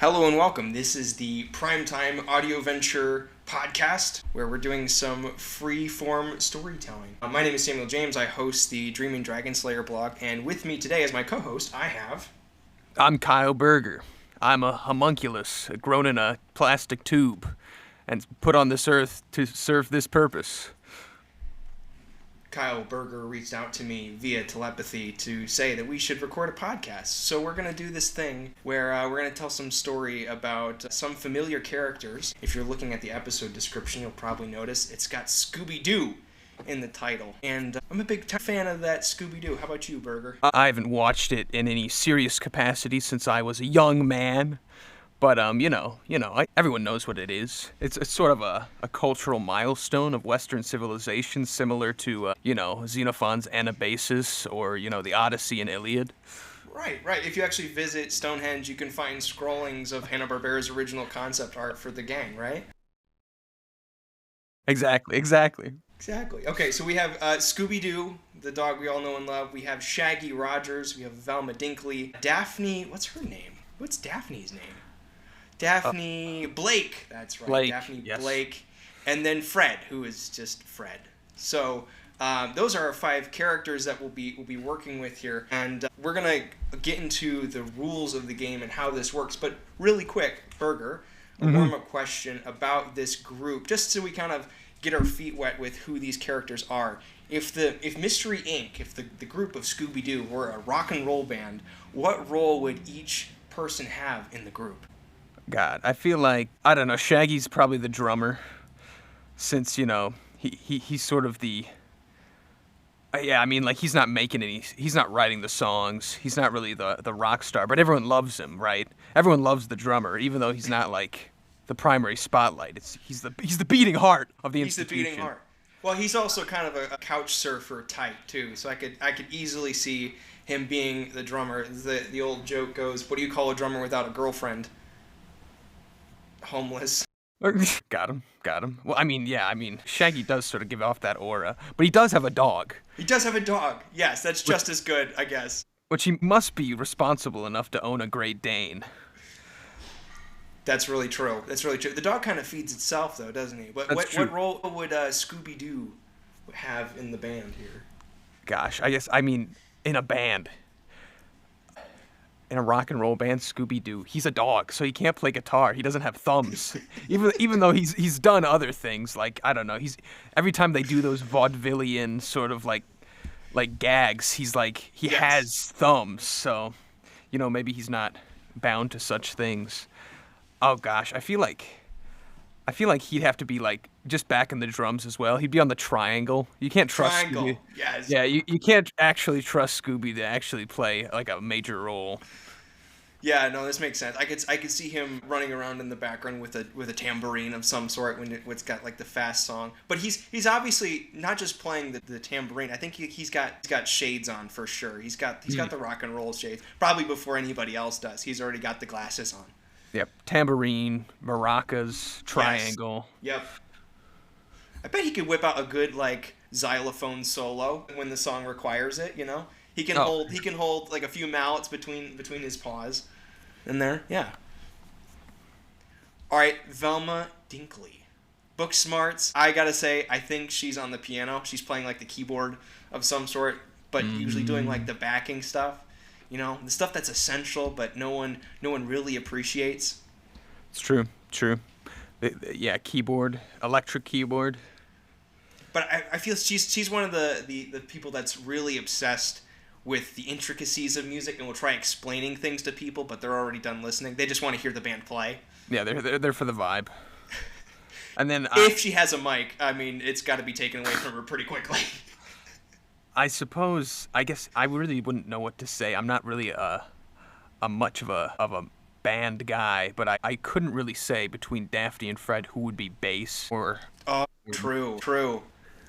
Hello and welcome. This is the Primetime Audio Venture podcast where we're doing some free-form storytelling. My name is Samuel James. I host the Dreaming Dragon Slayer blog, and with me today as my co-host, I have... I'm Kyle Berger. I'm a homunculus grown in a plastic tube and put on this earth to serve this purpose. Kyle Berger reached out to me via telepathy to say that we should record a podcast. So we're going to do this thing where we're going to tell some story about some familiar characters. If you're looking at the episode description, you'll probably notice it's got Scooby-Doo in the title. And I'm a big fan of that Scooby-Doo. How about you, Berger? I haven't watched it in any serious capacity since I was a young man. But, everyone knows what it is. It's sort of a cultural milestone of Western civilization, similar to, Xenophon's Anabasis or, the Odyssey and Iliad. Right. If you actually visit Stonehenge, you can find scrollings of Hanna-Barbera's original concept art for the gang, right? Exactly. Okay, so we have Scooby-Doo, the dog we all know and love. We have Shaggy Rogers. We have Velma Dinkley. Daphne, what's her name? What's Daphne's name? Daphne Blake, that's right. Blake, Daphne yes. Blake. And then Fred, who is just Fred. So those are our 5 characters that we'll be working with here. And we're going to get into the rules of the game and how this works. But really quick, Berger, a warm-up question about this group, just so we kind of get our feet wet with who these characters are. If Mystery Inc., if the group of Scooby-Doo were a rock and roll band, what role would each person have in the group? God, I feel like, I don't know, Shaggy's probably the drummer, since, he's sort of the, he's not he's not writing the songs, he's not really the rock star, but everyone loves him, right? Everyone loves the drummer, even though he's not, the primary spotlight. He's the beating heart of the institution. He's the beating heart. Well, he's also kind of a couch surfer type, too, so I could easily see him being the drummer. The old joke goes, what do you call a drummer without a girlfriend? Homeless. Got him. Well, Shaggy does sort of give off that aura, but he does have a dog. He does have a dog. Yes, that's just as good, I guess. Which he must be responsible enough to own a Great Dane. That's really true. The dog kind of feeds itself, though, doesn't he? What role would Scooby-Doo have in the band here? Gosh, in a band. In a rock and roll band, Scooby-Doo, he's a dog, so he can't play guitar. He doesn't have thumbs. even though he's done other things, I don't know. Every time they do those vaudevillian sort of like gags, he has thumbs. So, maybe he's not bound to such things. Oh gosh, I feel like he'd have to be just back in the drums as well. He'd be on the triangle. You can't trust Triangle. Scooby. Yes. Yeah, you can't actually trust Scooby to actually play a major role. Yeah, no, this makes sense. I could see him running around in the background with a tambourine of some sort when it's got the fast song. But he's obviously not just playing the tambourine. I think he's got shades on for sure. He's got the rock and roll shades probably before anybody else does. He's already got the glasses on. Yep, tambourine, maracas, triangle. Yes. Yep. I bet he could whip out a good xylophone solo when the song requires it. He can hold a few mallets between his paws. In there, yeah. All right, Velma Dinkley. Book smarts. I gotta say, I think she's on the piano. She's playing the keyboard of some sort, but usually doing the backing stuff. The stuff that's essential, but no one really appreciates. It's true. Yeah, keyboard, electric keyboard. But I feel she's one of the people that's really obsessed with the intricacies of music and will try explaining things to people, but they're already done listening. They just want to hear the band play. Yeah, they're for the vibe. And then if she has a mic, it's got to be taken away from her pretty quickly. I guess I really wouldn't know what to say. I'm not really a much of a band guy, but I couldn't really say between Daphne and Fred who would be bass or. Oh, true.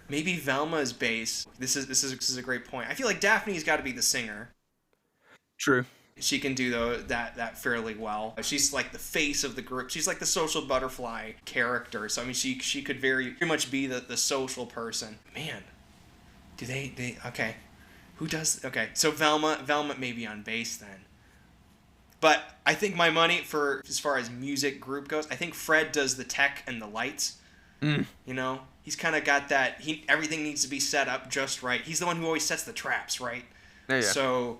Maybe Velma's bass. This is a great point. I feel like Daphne's got to be the singer. True. She can do that fairly well. She's the face of the group. She's the social butterfly character. So she could very much be the social person. Man, do they okay? Who does? Okay, so Velma may be on bass then. But I think my money for as far as music group goes, I think Fred does the tech and the lights. Mm. You know, he's kind of got that. Everything needs to be set up just right. He's the one who always sets the traps, right? Yeah. So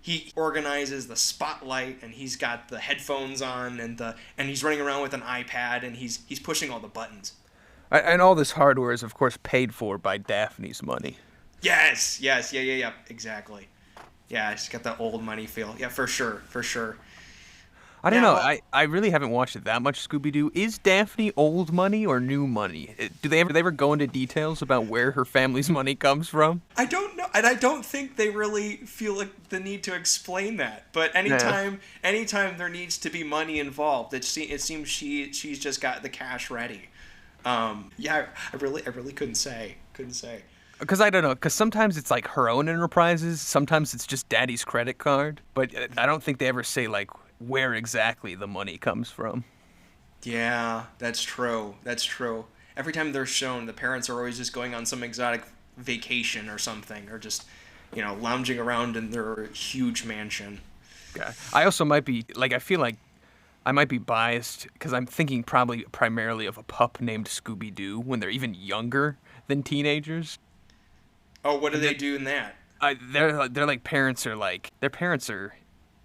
he organizes the spotlight, and he's got the headphones on, and he's running around with an iPad, and he's pushing all the buttons. And all this hardware is, of course, paid for by Daphne's money. Yes, yeah, exactly. Yeah, it's got that old money feel. Yeah, for sure. I don't know. I really haven't watched it that much, Scooby-Doo. Is Daphne old money or new money? Do they ever go into details about where her family's money comes from? I don't know, and I don't think they really feel like the need to explain that. But anytime there needs to be money involved, it seems she's just got the cash ready. I really couldn't say. Because I don't know. Because sometimes it's like her own enterprises. Sometimes it's just Daddy's credit card. But I don't think they ever say like where exactly the money comes from. Yeah, that's true. Every time they're shown, the parents are always just going on some exotic vacation or something, or just, lounging around in their huge mansion. Yeah. I also might be like, I feel like I might be biased because I'm thinking probably primarily of a pup named Scooby-Doo when they're even younger than teenagers. Oh, what do they do in that? Their parents are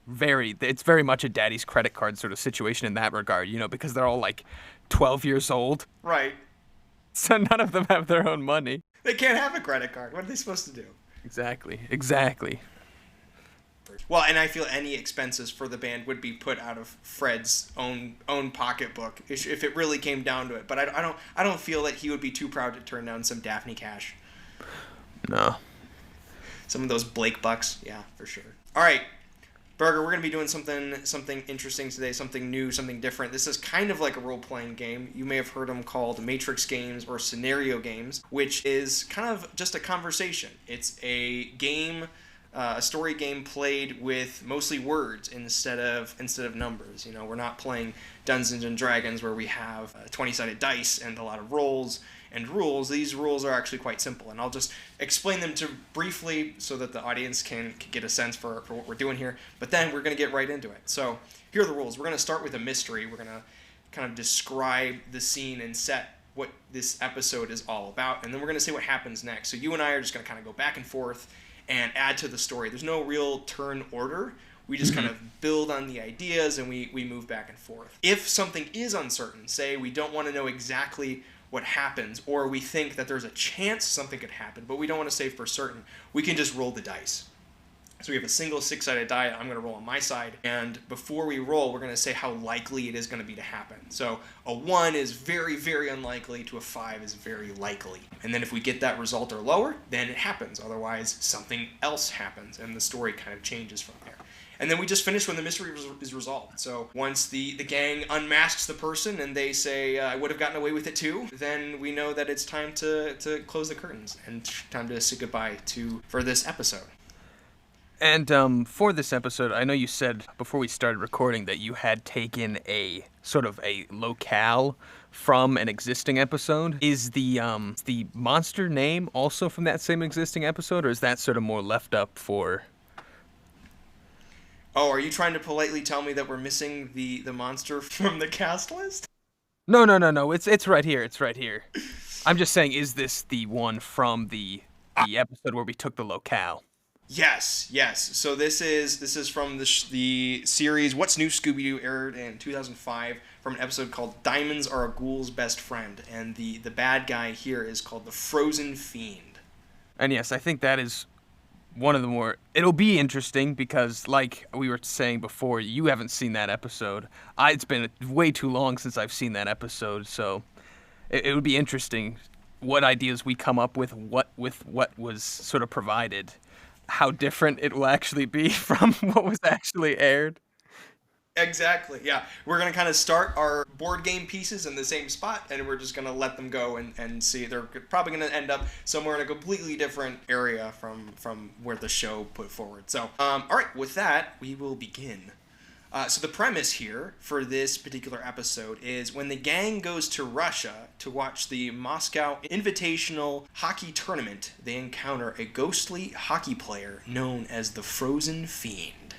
it's very much a daddy's credit card sort of situation in that regard, because they're all like 12 years old. Right. So none of them have their own money. They can't have a credit card. What are they supposed to do? Exactly. Well, and I feel any expenses for the band would be put out of Fred's own pocketbook if it really came down to it. But I don't feel that he would be too proud to turn down some Daphne cash. No. Some of those Blake bucks, yeah, for sure. All right, Burger, we're going to be doing something interesting today, something new, something different. This is kind of like a role-playing game. You may have heard them called Matrix games or scenario games, which is kind of just a conversation. It's a game, a story game played with mostly words instead of numbers. We're not playing Dungeons and Dragons where we have 20-sided dice and a lot of rolls and rules. These rules are actually quite simple, and I'll just explain them briefly so that the audience can get a sense for what we're doing here, but then we're going to get right into it. So here are the rules. We're going to start with a mystery. We're going to kind of describe the scene and set what this episode is all about, and then we're going to say what happens next. So you and I are just going to kind of go back and forth and add to the story. There's no real turn order. We just kind of build on the ideas, and we move back and forth. If something is uncertain, say we don't want to know exactly what happens, or we think that there's a chance something could happen, but we don't want to say for certain, we can just roll the dice. So we have a single 6-sided die. I'm going to roll on my side, and before we roll, we're going to say how likely it is going to be to happen. So a 1 is very, very unlikely to a 5 is very likely. And then if we get that result or lower, then it happens. Otherwise, something else happens, and the story kind of changes from there. And then we just finish when the mystery is resolved. So once the gang unmasks the person and they say, I would have gotten away with it too, then we know that it's time to close the curtains and time to say goodbye for this episode. And for this episode, I know you said before we started recording that you had taken a sort of a locale from an existing episode. Is the monster name also from that same existing episode, or is that sort of more left up for... Oh, are you trying to politely tell me that we're missing the monster from the cast list? No. It's right here. It's right here. I'm just saying, is this the one from the episode where we took the locale? Yes. So this is from the series What's New Scooby-Doo, aired in 2005 from an episode called Diamonds Are a Ghoul's Best Friend, and the bad guy here is called the Frozen Fiend. And yes, I think that is one of the more... It'll be interesting because, like we were saying before, you haven't seen that episode. It's been way too long since I've seen that episode, so it would be interesting what ideas we come up with what was sort of provided, how different it will actually be from what was actually aired. Exactly, yeah. We're going to kind of start our board game pieces in the same spot, and we're just going to let them go and see. They're probably going to end up somewhere in a completely different area from where the show put forward. So, all right, with that, we will begin. So the premise here for this particular episode is when the gang goes to Russia to watch the Moscow Invitational Hockey Tournament, they encounter a ghostly hockey player known as the Frozen Fiend.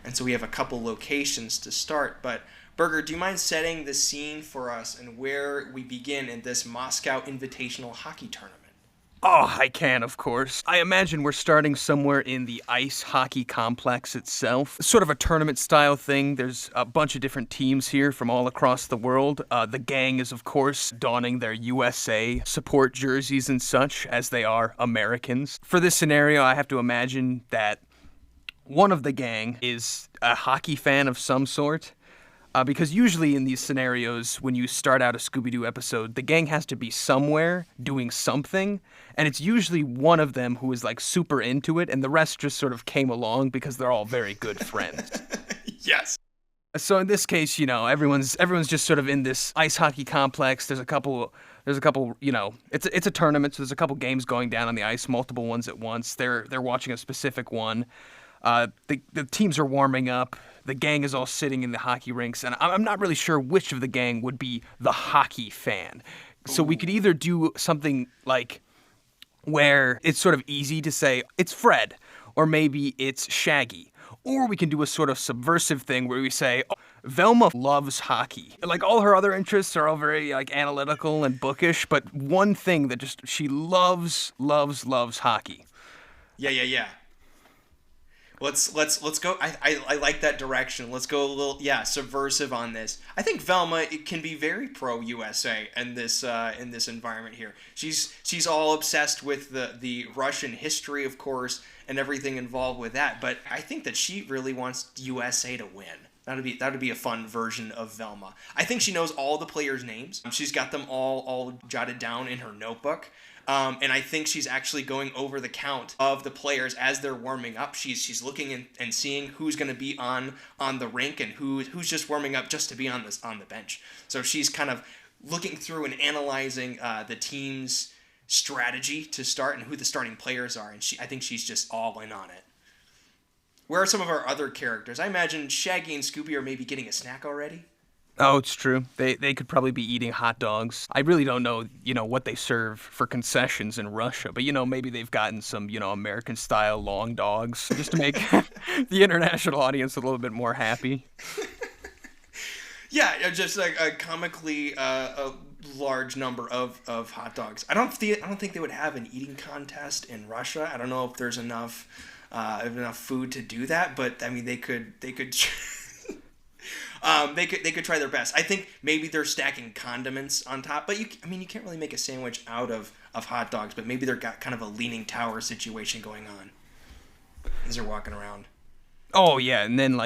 And so we have a couple locations to start. But Berger, do you mind setting the scene for us and where we begin in this Moscow Invitational Hockey Tournament? Oh, I can, of course. I imagine we're starting somewhere in the ice hockey complex itself. Sort of a tournament-style thing. There's a bunch of different teams here from all across the world. The gang is, of course, donning their USA support jerseys and such, as they are Americans. For this scenario, I have to imagine that one of the gang is a hockey fan of some sort. Because usually in these scenarios, when you start out a Scooby-Doo episode, the gang has to be somewhere doing something, and it's usually one of them who is like super into it, and the rest just sort of came along because they're all very good friends. Yes. So in this case, everyone's just sort of in this ice hockey complex. There's a couple, it's a tournament, so there's a couple games going down on the ice, multiple ones at once. They're watching a specific one. The teams are warming up. The gang is all sitting in the hockey rinks, and I'm not really sure which of the gang would be the hockey fan. So we could either do something like where it's sort of easy to say it's Fred, or maybe it's Shaggy. Or we can do a sort of subversive thing where we say, oh, Velma loves hockey. Like, all her other interests are all very, like, analytical and bookish, but one thing that just, she loves hockey. Yeah. Let's go. I like that direction. Let's go a little subversive on this. I think Velma can be very pro USA in this environment here. She's all obsessed with the Russian history, of course, and everything involved with that. But I think that she really wants USA to win. That'd be a fun version of Velma. I think she knows all the players' names. She's got them all jotted down in her notebook. And I think she's actually going over the count of the players as they're warming up. She's looking and seeing who's going to be on the rink and who's just warming up just to be on the bench. So she's kind of looking through and analyzing the team's strategy to start and who the starting players are. And I think she's just all in on it. Where are some of our other characters? I imagine Shaggy and Scooby are maybe getting a snack already. Oh, it's true. They could probably be eating hot dogs. I really don't know, what they serve for concessions in Russia, but maybe they've gotten some, American-style long dogs just to make the international audience a little bit more happy. Yeah, just like a comically a large number of hot dogs. I don't think they would have an eating contest in Russia. I don't know if there's enough food to do that, but I mean they could. They could try their best. I think maybe they're stacking condiments on top, but you can't really make a sandwich out of hot dogs, but maybe they've got kind of a leaning tower situation going on as they're walking around. Oh yeah, and then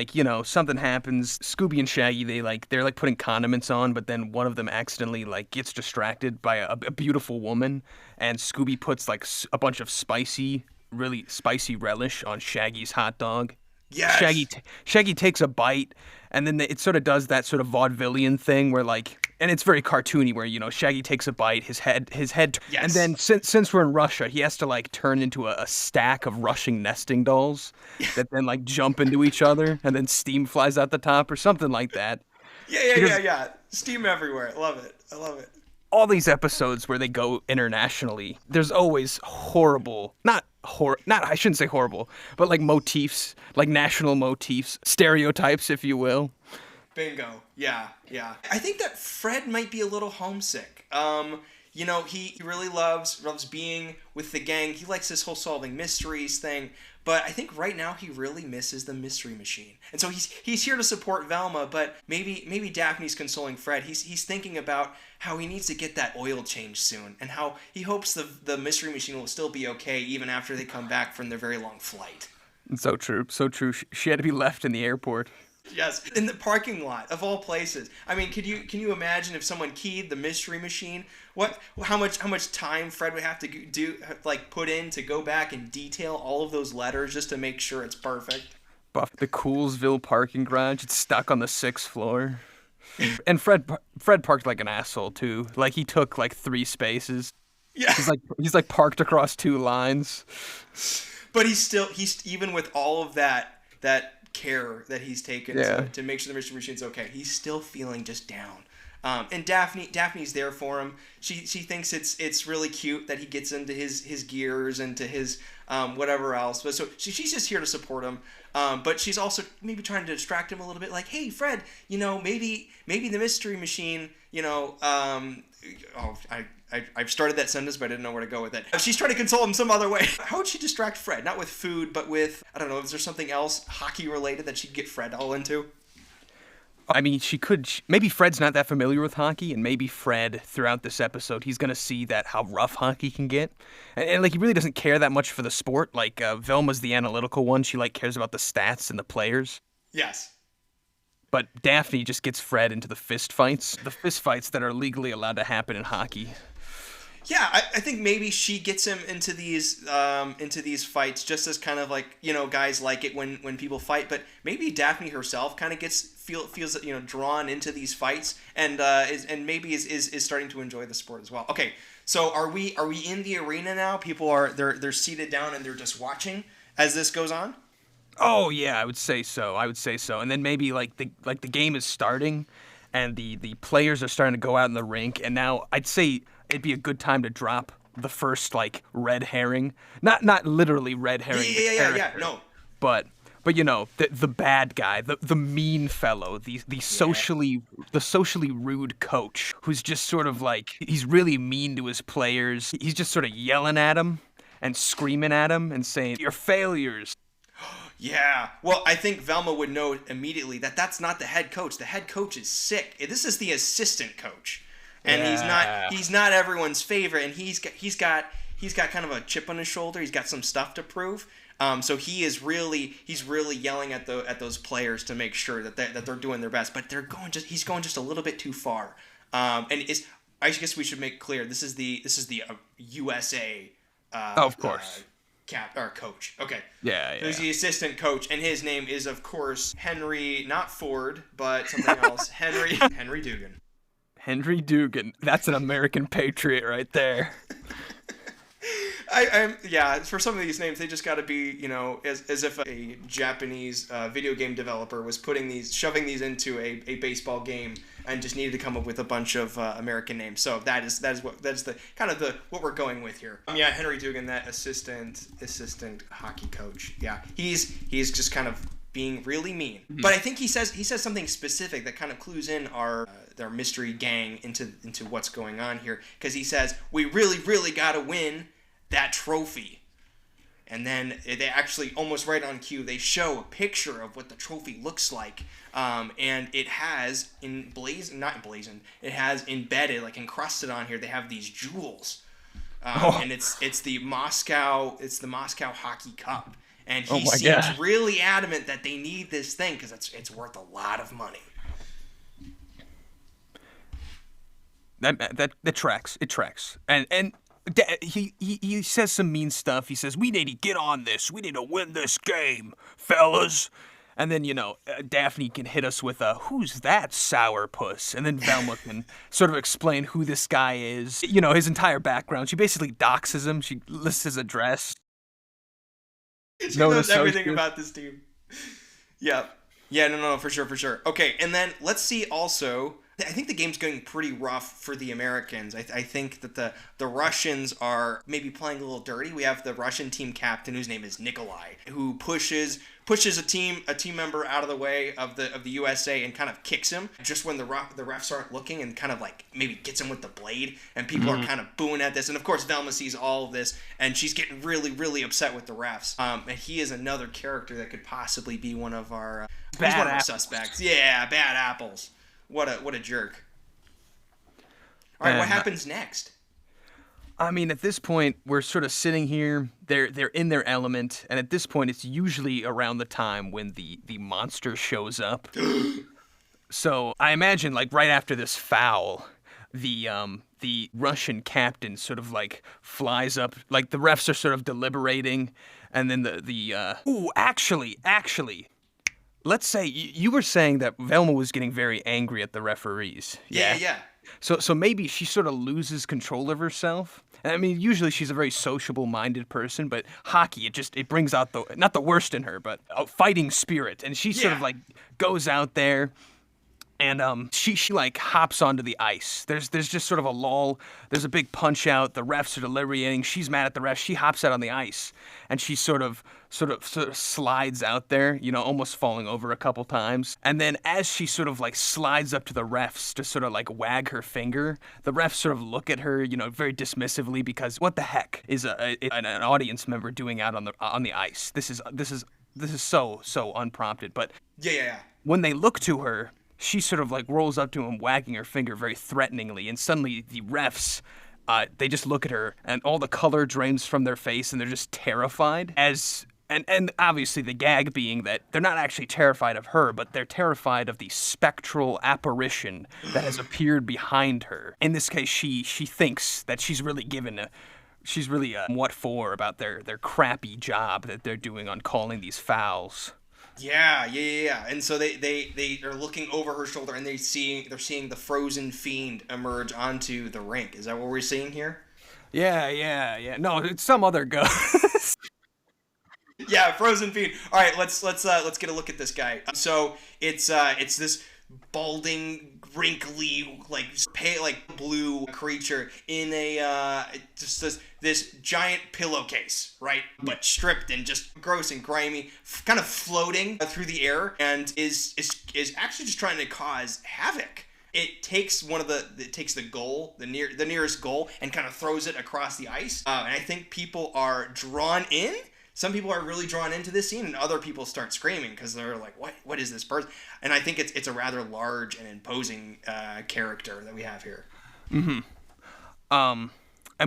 something happens. Scooby and Shaggy, they're putting condiments on, but then one of them accidentally gets distracted by a beautiful woman, and Scooby puts a bunch of really spicy relish on Shaggy's hot dog. Yes. Shaggy takes a bite, and then it sort of does that sort of vaudevillian thing where and it's very cartoony where Shaggy takes a bite, his head, yes. And then since we're in Russia, he has to turn into a stack of Russian nesting dolls that then jump into each other, and then steam flies out the top or something like that. Yeah. Steam everywhere. I love it. All these episodes where they go internationally, there's always I shouldn't say horrible, but motifs, national motifs, stereotypes, if you will. Bingo. Yeah. I think that Fred might be a little homesick. He really loves being with the gang. He likes this whole solving mysteries thing. But I think right now he really misses the mystery machine. And so he's here to support Velma, but maybe Daphne's consoling Fred. He's thinking about how he needs to get that oil change soon, and how he hopes the mystery machine will still be okay even after they come back from their very long flight. So true. She had to be left in the airport. Yes, in the parking lot of all places. I mean, can you imagine if someone keyed the mystery machine? How much time Fred would have to put in to go back and detail all of those letters just to make sure it's perfect? Buff the Coolsville parking garage. It's stuck on the 6th floor. And Fred parked like an asshole too. He took 3 spaces. Yeah. He's parked across 2 lines. But he's even with all of that care that he's taken to make sure the mystery machine's okay, he's still feeling just down And Daphne's there for him. She thinks it's really cute that he gets into his gears and to his whatever else. But so she's just here to support him. But she's also maybe trying to distract him a little bit, like, hey, Fred, maybe the mystery machine, I've started that sentence, but I didn't know where to go with it. She's trying to console him some other way. How would she distract Fred? Not with food, but with, I don't know, is there something else hockey-related that she'd get Fred all into? I mean, she could. Maybe Fred's not that familiar with hockey, and maybe Fred, throughout this episode, he's going to see that how rough hockey can get. And, like, he really doesn't care that much for the sport. Like, Velma's the analytical one. She, like, cares about the stats and the players. Yes. But Daphne just gets Fred into the fist fights that are legally allowed to happen in hockey. Yeah, I think maybe she gets him into these fights just as kind of like, guys like it when people fight, but maybe Daphne herself kind of feels drawn into these fights and maybe is starting to enjoy the sport as well. Okay, so are we in the arena now? People they're seated down and they're just watching as this goes on? Oh yeah, I would say so. And then maybe like the game is starting and the players are starting to go out in the rink, and now I'd say it'd be a good time to drop the first like red herring, not literally red herring. Yeah. No. But the bad guy, the mean fellow, the socially rude coach who's just sort of like, he's really mean to his players. He's just sort of yelling at them and screaming at them and saying, "You're failures." Yeah. Well, I think Velma would know immediately that that's not the head coach. The head coach is sick. This is the assistant coach. And he's not everyone's favorite, and he's got kind of a chip on his shoulder. He's got some stuff to prove. So he's really yelling at those players to make sure that they're doing their best. But he's going just a little bit too far. I guess we should make clear this is the USA. Of course. Coach. Okay. Yeah. Who's the assistant coach, and his name is of course Henry, not Ford, but something else. Henry Dugan. Henry Dugan. That's an American patriot right there. For some of these names, they just got to be, as if a Japanese video game developer was shoving these into a baseball game and just needed to come up with a bunch of American names. So that's the kind of what we're going with here. Henry Dugan, that assistant hockey coach. Yeah, he's just kind of being really mean. Mm-hmm. But I think he says something specific that kind of clues in our mystery gang into what's going on here, because he says, we really got to win that trophy. And then they actually, almost right on cue, they show a picture of what the trophy looks like. And it has it has embedded, like encrusted on here, they have these jewels. And it's the Moscow Hockey Cup. And he seems really adamant that they need this thing because it's worth a lot of money. That tracks. It tracks. And he says some mean stuff. He says, "We need to get on this. We need to win this game, fellas." And then, Daphne can hit us with a, "Who's that sourpuss?" And then Velma can sort of explain who this guy is, his entire background. She basically doxes him. She lists his address. She knows everything about this team. Yeah. Yeah, no, for sure. Okay, and then let's see also, I think the game's going pretty rough for the Americans. I think that the Russians are maybe playing a little dirty. We have the Russian team captain, whose name is Nikolai, who pushes a team member out of the way of the USA and kind of kicks him just when the refs aren't looking, and kind of like maybe gets him with the blade, and people are kind of booing at this. And of course Velma sees all of this, and she's getting really upset with the refs. And he is another character that could possibly be one of our suspects. Yeah, bad apples. What a jerk. All right, what happens next? I mean, at this point, we're sort of sitting here. They're in their element, and at this point, it's usually around the time when the monster shows up. So I imagine, like, right after this foul, the Russian captain sort of like flies up. Like, the refs are sort of deliberating, and then actually. Let's say you were saying that Velma was getting very angry at the referees. Yeah. So maybe she sort of loses control of herself. And I mean, usually she's a very sociable-minded person, but hockey, it brings out not the worst in her, but a fighting spirit. And she sort of like goes out there And she like hops onto the ice. There's just sort of a lull. There's a big punch out. The refs are deliberating. She's mad at the refs. She hops out on the ice, and she sort of slides out there, almost falling over a couple times. And then as she sort of like slides up to the refs to sort of like wag her finger, the refs sort of look at her, very dismissively, because what the heck is an audience member doing out on the ice? This is so unprompted. But yeah. When they look to her, she sort of like rolls up to him, wagging her finger very threateningly, and suddenly the refs, they just look at her, and all the color drains from their face, and they're just terrified. And obviously the gag being that they're not actually terrified of her, but they're terrified of the spectral apparition that has appeared behind her. In this case, she thinks that she's really what for about their crappy job that they're doing on calling these fouls. Yeah. And so they are looking over her shoulder, and they're seeing the Frozen Fiend emerge onto the rink. Is that what we're seeing here? Yeah. No, it's some other ghost. Yeah, Frozen Fiend. All right, let's get a look at this guy. So it's this balding, wrinkly, like pale, like blue creature in a just this giant pillowcase, right? But stripped and just gross and grimy, kind of floating through the air, and is actually just trying to cause havoc. It takes the goal, the nearest goal, and kind of throws it across the ice. And I think people are drawn in. Some people are really drawn into this scene, and other people start screaming because they're like, "What is this person?" And I think it's a rather large and imposing character that we have here. Mm-hmm. And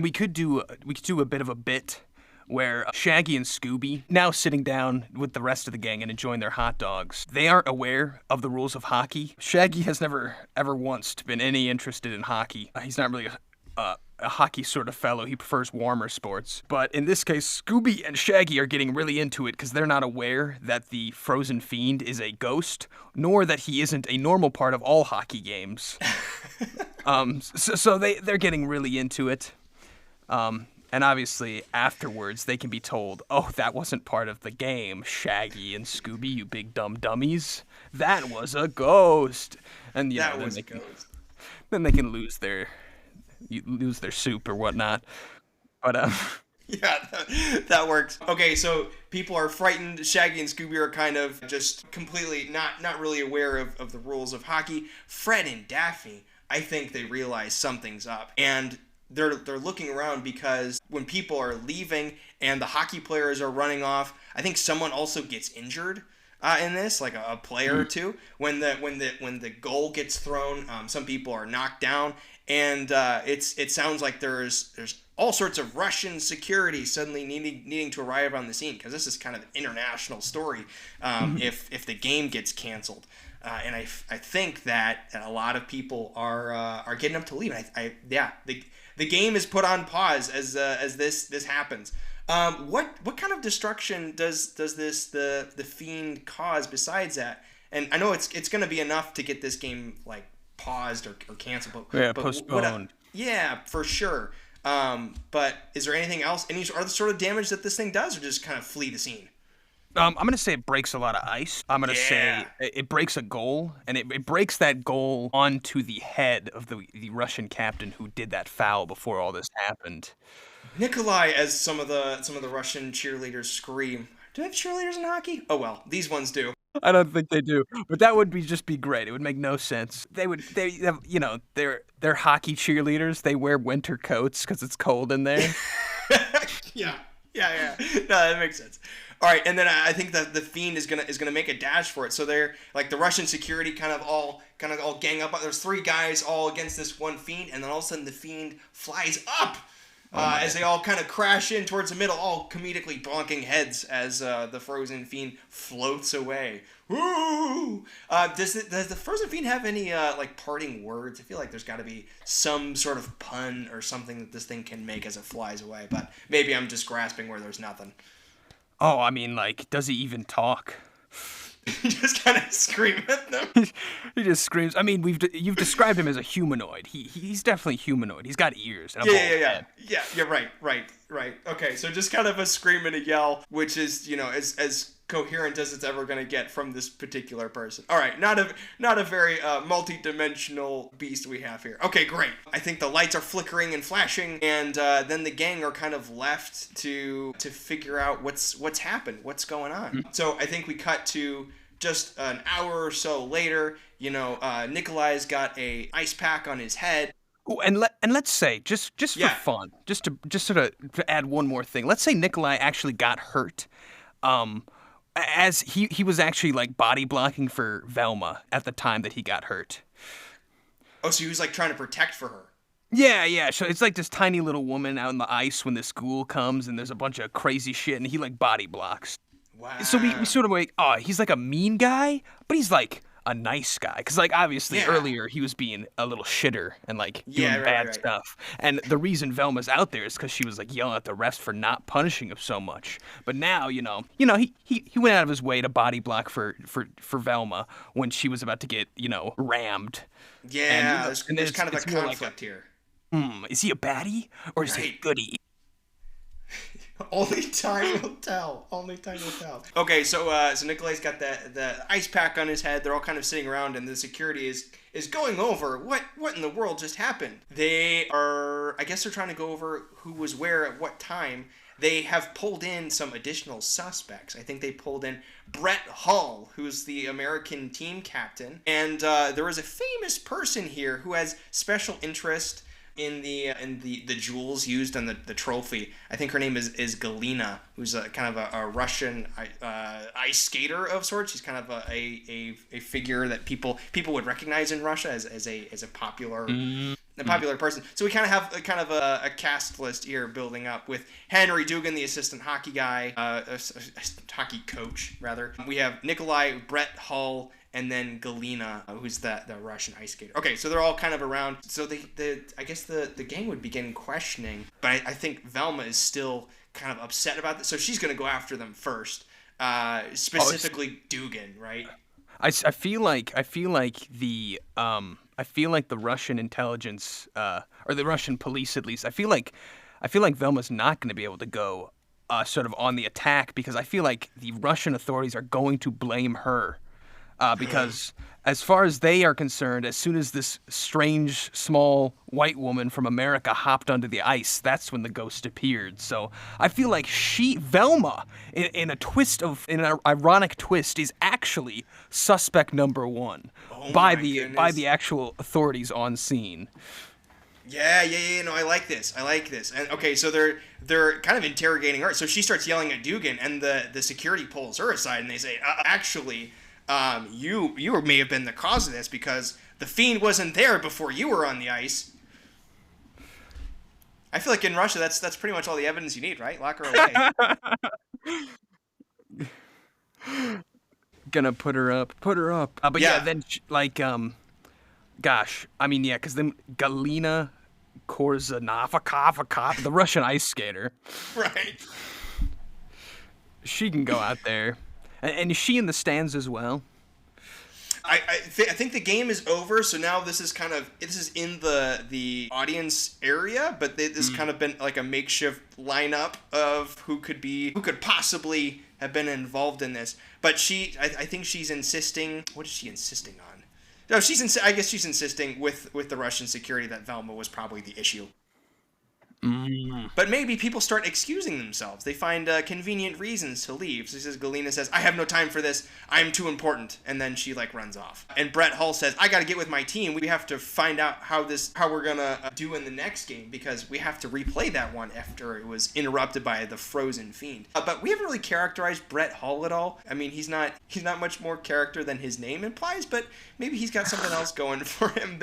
we could do a bit of a bit where Shaggy and Scooby, now sitting down with the rest of the gang and enjoying their hot dogs, they aren't aware of the rules of hockey. Shaggy has never ever once been any interested in hockey. He's not really a hockey sort of fellow. He prefers warmer sports. But in this case, Scooby and Shaggy are getting really into it because they're not aware that the Frozen Fiend is a ghost, nor that he isn't a normal part of all hockey games. So they're getting really into it. And obviously, afterwards, they can be told, "Oh, that wasn't part of the game, Shaggy and Scooby, you big dumb dummies. That was a ghost." And then they can lose their soup or whatnot. But yeah, that works. Okay, so people are frightened. Shaggy and Scooby are kind of just completely not really aware of the rules of hockey. Fred and Daphne, I think they realize something's up, and they're looking around because when people are leaving and the hockey players are running off, I think someone also gets injured in this, like a player or two. When the goal gets thrown, some people are knocked down, and it sounds like there's all sorts of Russian security suddenly needing to arrive on the scene, because this is kind of an international story. If the game gets canceled. And I think that a lot of people are getting up to leave. The game is put on pause as this happens. What kind of destruction does the Fiend cause besides that? And I know it's going to be enough to get this game like paused or canceled. But postponed. Yeah, for sure. But is there anything else? Any other sort of damage that this thing does, or just kind of flee the scene? I'm going to say it breaks a lot of ice. I'm going to say it breaks a goal, and it breaks that goal onto the head of the Russian captain who did that foul before all this happened. Nikolai, as some of the Russian cheerleaders scream. Do they have cheerleaders in hockey? Oh well, these ones do. I don't think they do, but that would just be great. It would make no sense. They're hockey cheerleaders. They wear winter coats because it's cold in there. Yeah. No, that makes sense. All right, and then I think that the Fiend is gonna make a dash for it. So they're like the Russian security kind of all gang up. There's three guys all against this one Fiend, and then all of a sudden the Fiend flies up as they all kind of crash in towards the middle, all comedically bonking heads as the Frozen Fiend floats away. Woo! Does the Frozen Fiend have any like parting words? I feel like there's got to be some sort of pun or something that this thing can make as it flies away, but maybe I'm just grasping where there's nothing. Oh, I mean, like, does he even talk? He just kind of scream at them. He just screams. I mean, you've described him as a humanoid. He's definitely humanoid. He's got ears. And Yeah. Right. Okay, so just kind of a scream and a yell, which is, as coherent as it's ever going to get from this particular person. All right, not a very multi-dimensional beast we have here. Okay, great. I think the lights are flickering and flashing, and then the gang are kind of left to figure out what's happened, what's going on. Mm-hmm. So I think we cut to just an hour or so later. Nikolai's got a ice pack on his head. Oh, and let's say just for fun, just sort of to add one more thing. Let's say Nikolai actually got hurt. As he was actually like body blocking for Velma at the time that he got hurt. Oh, so he was like trying to protect for her. Yeah. So it's like this tiny little woman out in the ice when this ghoul comes and there's a bunch of crazy shit and he like body blocks. Wow. So we sort of like, oh, he's like a mean guy, but he's like a nice guy. Because like obviously earlier he was being a little shitter and like doing bad stuff. And the reason Velma's out there is because she was like yelling at the rest for not punishing him so much. But now, he went out of his way to body block for Velma when she was about to get, rammed. Yeah, and there's kind of a conflict here. Is he a baddie or is he a goodie? Only time will tell. Okay, so Nikolai's got the ice pack on his head. They're all kind of sitting around, and the security is going over what in the world just happened. I guess they're trying to go over who was where at what time. They have pulled in some additional suspects. I think they pulled in Brett Hull, who's the American team captain, and there is a famous person here who has special interest in the jewels used on the trophy. I think her name is Galina, who's kind of a Russian ice skater of sorts. She's kind of a figure that people would recognize in Russia as a popular popular person. So we kind of have a cast list here building up with Henry Dugan, the assistant hockey guy, hockey coach rather. We have Nikolai, Brett Hull, and then Galina, who's the Russian ice skater. Okay, so they're all kind of around. So I guess the gang would begin questioning, but I think Velma is still kind of upset about this, so she's going to go after them first. Specifically Dugan, right? I feel like the Russian intelligence or the Russian police at least. I feel like Velma's not going to be able to go sort of on the attack because I feel like the Russian authorities are going to blame her. Because as far as they are concerned, as soon as this strange, small, white woman from America hopped onto the ice, that's when the ghost appeared. So I feel like Velma, in an ironic twist, is actually suspect number one by the actual authorities on scene. Yeah. No, I like this. And okay, so they're kind of interrogating her. So she starts yelling at Dugan, and the security pulls her aside, and they say, actually, you may have been the cause of this because the Fiend wasn't there before you were on the ice. I feel like in Russia, that's pretty much all the evidence you need, right? Lock her away. Gonna put her up. But then gosh, I mean, because then Galina Korzanova, the Russian ice skater, right? She can go out there. And is she in the stands as well? I think the game is over, so now this is in the audience area, but this kind of been like a makeshift lineup of who could possibly have been involved in this. But I think she's insisting. What is she insisting on? No, I guess she's insisting with the Russian security that Velma was probably the issue. But maybe people start excusing themselves. They find convenient reasons to leave. So Galina says, I have no time for this. I'm too important. And then she runs off. And Brett Hull says, I got to get with my team. We have to find out how we're going to do in the next game because we have to replay that one after it was interrupted by the Frozen Fiend. But we haven't really characterized Brett Hull at all. I mean, he's not much more character than his name implies, but maybe he's got something else going for him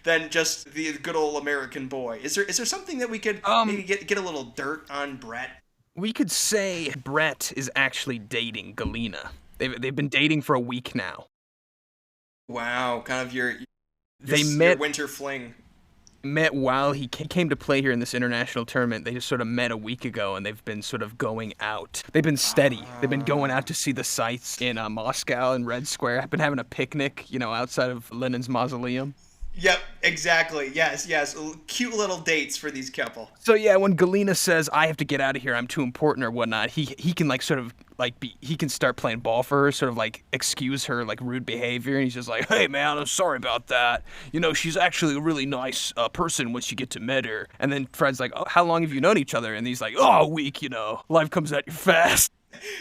than just the good old American boy. Is there something that we could maybe get a little dirt on Brett? We could say Brett is actually dating Galina. They've been dating for a week now. Wow, kind of your winter fling. Met while he came to play here in this international tournament. They just sort of met a week ago, and they've been sort of going out. They've been steady. They've been going out to see the sights in Moscow and Red Square. I've been having a picnic, outside of Lenin's mausoleum. Yep, exactly. Yes, yes. Cute little dates for these couple. So yeah, when Galena says I have to get out of here, I'm too important or whatnot, he can like sort of like he can start playing ball for her, sort of like excuse her like rude behavior, and he's just like, hey man, I'm sorry about that. You know, she's actually a really nice person once you get to meet her. And then Fred's like, oh, how long have you known each other? And he's like, oh, a week. You know, life comes at you fast.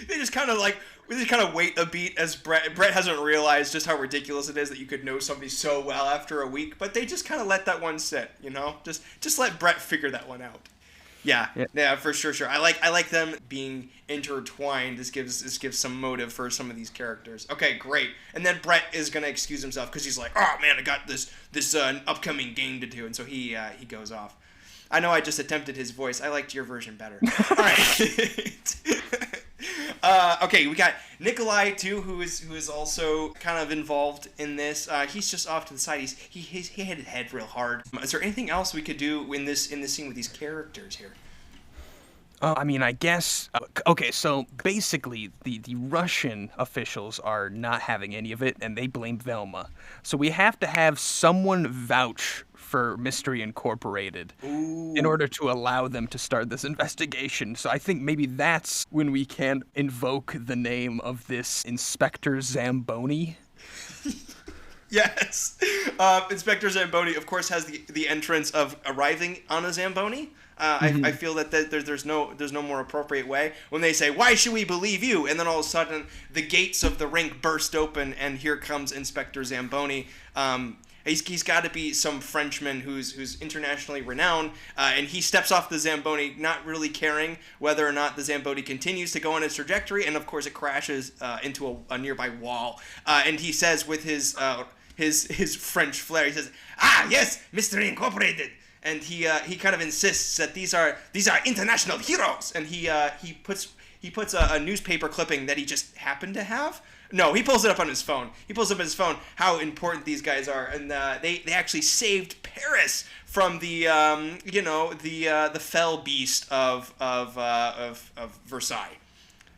They just kind of like we just kind of wait a beat as Brett hasn't realized just how ridiculous it is that you could know somebody so well after a week, but they just kind of let that one sit, you know, just let Brett figure that one out. Yeah, for sure. I like them being intertwined. This gives some motive for some of these characters. Okay, great. And then Brett is gonna excuse himself because he's like, oh man, I got this upcoming game to do, and so he goes off. I know I just attempted his voice. I liked your version better. All right. Okay, we got Nikolai too, who is also kind of involved in this. He's just off to the side. He hit his head real hard. Is there anything else we could do in this scene with these characters here? I mean, I guess. Okay, so basically, the Russian officials are not having any of it, and they blame Velma. So we have to have someone vouch for Mystery Incorporated in order to allow them to start this investigation. So I think maybe that's when we can invoke the name of this Inspector Zamboni. Yes. Inspector Zamboni, of course, has the entrance of arriving on a Zamboni. I feel that there's no more appropriate way when they say, why should we believe you? And then all of a sudden the gates of the rink burst open and here comes Inspector Zamboni. He's got to be some Frenchman who's internationally renowned, and he steps off the Zamboni, not really caring whether or not the Zamboni continues to go on its trajectory, and of course it crashes into a nearby wall. And he says with his French flair, he says, "Ah, yes, Mystery Incorporated." And he kind of insists that these are international heroes, and he puts a newspaper clipping that he just happened to have. No, he pulls it up on his phone. He pulls up on his phone how important these guys are, and they actually saved Paris from the the fell beast of Versailles.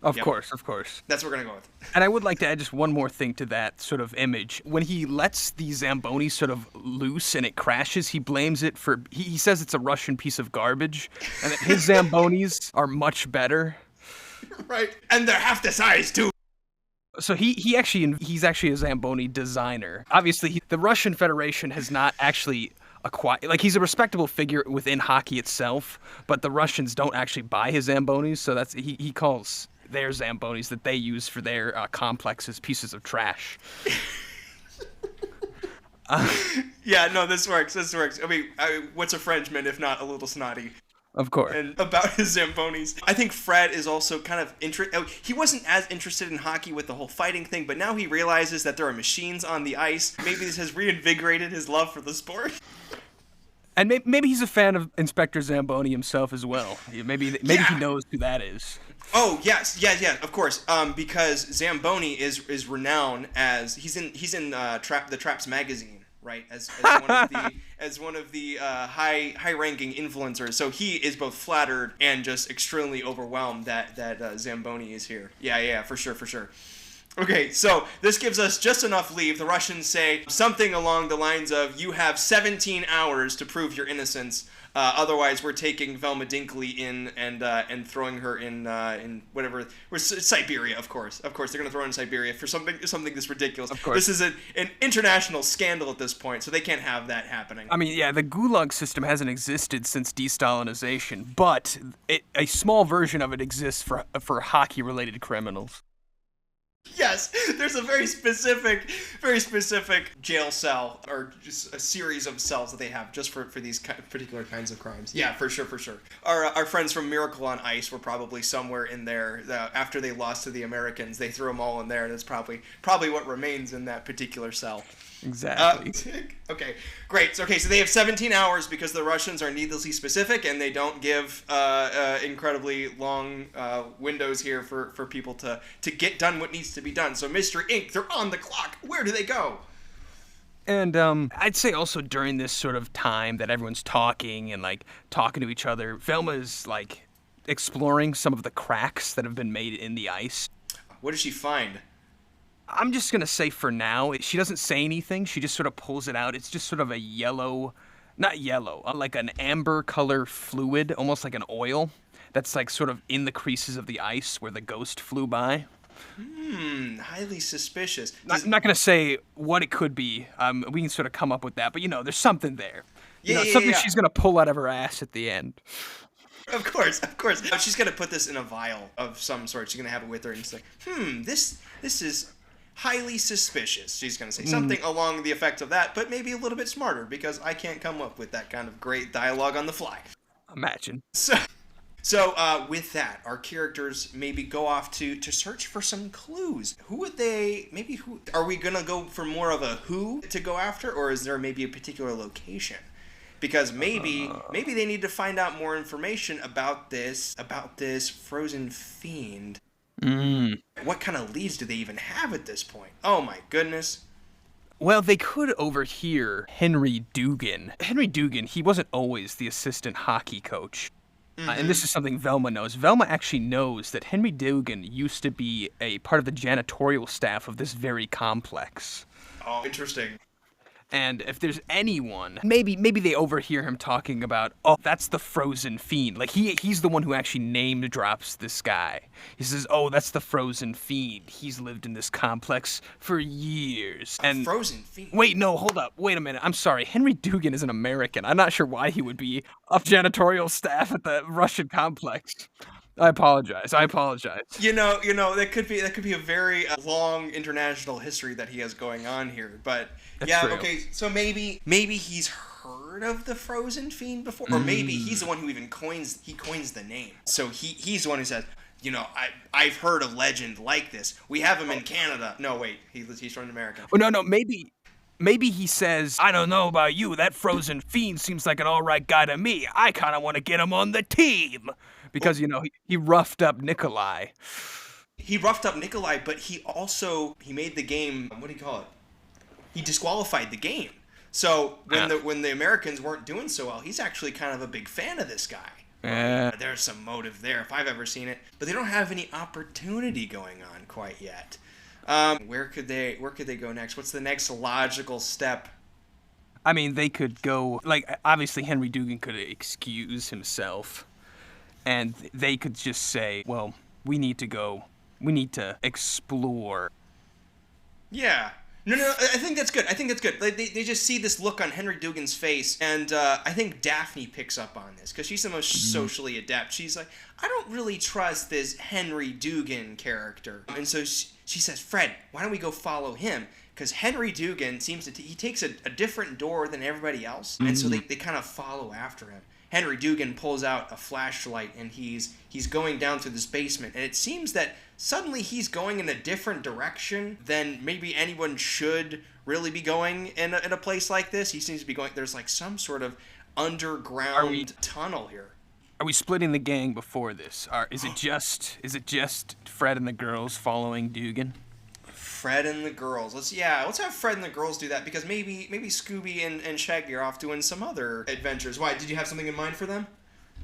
Of course. That's what we're gonna go with. And I would like to add just one more thing to that sort of image. When he lets the Zamboni sort of loose and it crashes, he blames it for. He says it's a Russian piece of garbage, and that his Zambonis are much better. Right, and they're half the size too. So he's actually a Zamboni designer. Obviously, the Russian Federation has not actually acquired, like, he's a respectable figure within hockey itself, but the Russians don't actually buy his Zambonis, so that's he calls their Zambonis that they use for their complexes pieces of trash. Yeah, no, this works. I mean, what's a Frenchman if not a little snotty? Of course. And about his Zambonis, I think Fred is also kind of he wasn't as interested in hockey with the whole fighting thing, but now he realizes that there are machines on the ice. Maybe this has reinvigorated his love for the sport. And maybe he's a fan of Inspector Zamboni himself as well. Maybe he knows who that is. Oh yes, yeah, of course. Because Zamboni is renowned as he's in the Traps magazine, right? As one of the high-ranking influencers. So he is both flattered and just extremely overwhelmed that Zamboni is here. Yeah, for sure. Okay, so this gives us just enough leave. The Russians say something along the lines of, you have 17 hours to prove your innocence. Otherwise, we're taking Velma Dinkley in and throwing her in whatever. Siberia, of course. They're going to throw her in Siberia for something this ridiculous. Of course. This is an international scandal at this point, so they can't have that happening. I mean, yeah, the Gulag system hasn't existed since de-Stalinization, but a small version of it exists for hockey-related criminals. Yes, there's a very specific jail cell, or just a series of cells that they have just for these particular kinds of crimes. Yeah, for sure. Our friends from Miracle on Ice were probably somewhere in there. After they lost to the Americans, they threw them all in there. That's probably what remains in that particular cell. Exactly. Okay, great. So they have 17 hours because the Russians are needlessly specific and they don't give incredibly long windows here for people to get done what needs to be done. So Mystery Inc., they're on the clock. Where do they go? And I'd say also during this sort of time that everyone's talking and like talking to each other, Velma's like exploring some of the cracks that have been made in the ice. What does she find? I'm just going to say for now, she doesn't say anything. She just sort of pulls it out. It's just sort of a yellow, not yellow, like an amber color fluid, almost like an oil that's like sort of in the creases of the ice where the ghost flew by. Highly suspicious. I'm not going to say what it could be. We can sort of come up with that, but there's something there. Something she's going to pull out of her ass at the end. Of course. She's going to put this in a vial of some sort. She's going to have it with her and say, this is highly suspicious. She's going to say something along the effect of that, but maybe a little bit smarter because I can't come up with that kind of great dialogue on the fly. Imagine. So with that, our characters maybe go off to search for some clues. Who would they, are we going to go for more of a who to go after, or is there maybe a particular location? Because maybe they need to find out more information about this Frozen Fiend. What kind of leads do they even have at this point? Oh my goodness. Well, they could overhear Henry Dugan. Henry Dugan, he wasn't always the assistant hockey coach. And this is something Velma knows. Velma actually knows that Henry Dugan used to be a part of the janitorial staff of this very complex. Oh, interesting. And if there's anyone, maybe they overhear him talking about, oh, that's the Frozen Fiend. Like, he's the one who actually name drops this guy. He says, oh, that's the Frozen Fiend. He's lived in this complex for years. And Frozen Fiend? Wait, no, hold up. Wait a minute. I'm sorry. Henry Dugan is an American. I'm not sure why he would be up janitorial staff at the Russian complex. I apologize. That could be a very long international history that he has going on here. But That's true. Okay. So maybe he's heard of the Frozen Fiend before, or maybe he's the one who even coins the name. So he's the one who says, I've heard a legend like this. We have him in Canada. No, wait, he's from America. Oh no, maybe he says, I don't know about you, that Frozen Fiend seems like an alright guy to me. I kind of want to get him on the team. Because, he roughed up Nikolai. He roughed up Nikolai, but he made the game, what do you call it? He disqualified the game. So when the Americans weren't doing so well, he's actually kind of a big fan of this guy. There's some motive there, if I've ever seen it. But they don't have any opportunity going on quite yet. Where could they go next? What's the next logical step? I mean, they could go, obviously Henry Dugan could excuse himself. And they could just say, well, we need to explore. Yeah. No, I think that's good. They just see this look on Henry Dugan's face, and I think Daphne picks up on this, because she's the most socially adept. She's like, I don't really trust this Henry Dugan character. And so she says, Fred, why don't we go follow him? Because Henry Dugan he takes a different door than everybody else, and so they kind of follow after him. Henry Dugan pulls out a flashlight, and he's going down through this basement, and it seems that suddenly he's going in a different direction than maybe anyone should really be going in a place like this. He seems to be going, there's like some sort of underground tunnel here. Are we splitting the gang before this? Is it just Fred and the girls following Dugan? Fred and the girls. Let's have Fred and the girls do that, because maybe Scooby and Shaggy are off doing some other adventures. Why? Did you have something in mind for them?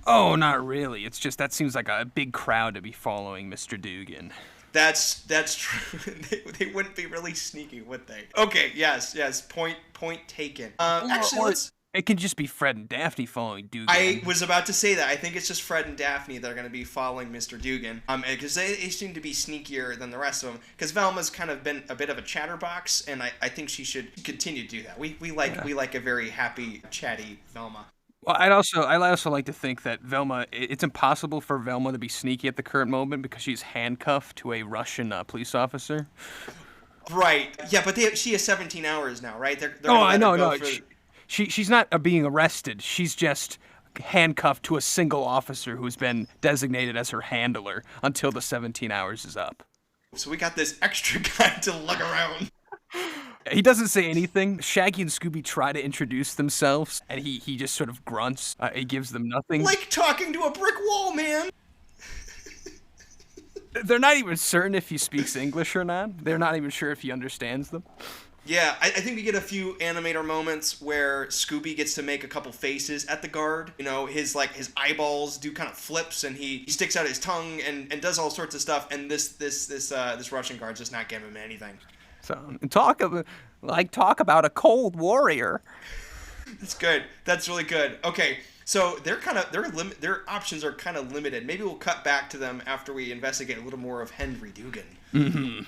Oh, not really. It's just that seems like a big crowd to be following Mr. Dugan. That's true. They wouldn't be really sneaky, would they? Okay, yes. Point taken. Actually, it can just be Fred and Daphne following Dugan. I was about to say that. I think it's just Fred and Daphne that are going to be following Mr. Dugan. Because they seem to be sneakier than the rest of them. Because Velma's kind of been a bit of a chatterbox, and I think she should continue to do that. We like a very happy, chatty Velma. Well, I also like to think that Velma, it's impossible for Velma to be sneaky at the current moment because she's handcuffed to a Russian police officer. Right. Yeah, but she has 17 hours now, right? I know. No. She's not being arrested. She's just handcuffed to a single officer who's been designated as her handler until the 17 hours is up. So we got this extra guy to lug around. He doesn't say anything. Shaggy and Scooby try to introduce themselves, and he just sort of grunts. He gives them nothing. Like talking to a brick wall, man! They're not even certain if he speaks English or not. They're not even sure if he understands them. Yeah, I think we get a few animator moments where Scooby gets to make a couple faces at the guard. His eyeballs do kind of flips, and he sticks out his tongue and does all sorts of stuff. And this Russian guard's just not giving him anything. So talk about a cold warrior. That's good. That's really good. Okay, so their options are kind of limited. Maybe we'll cut back to them after we investigate a little more of Henry Dugan. Mm-hmm.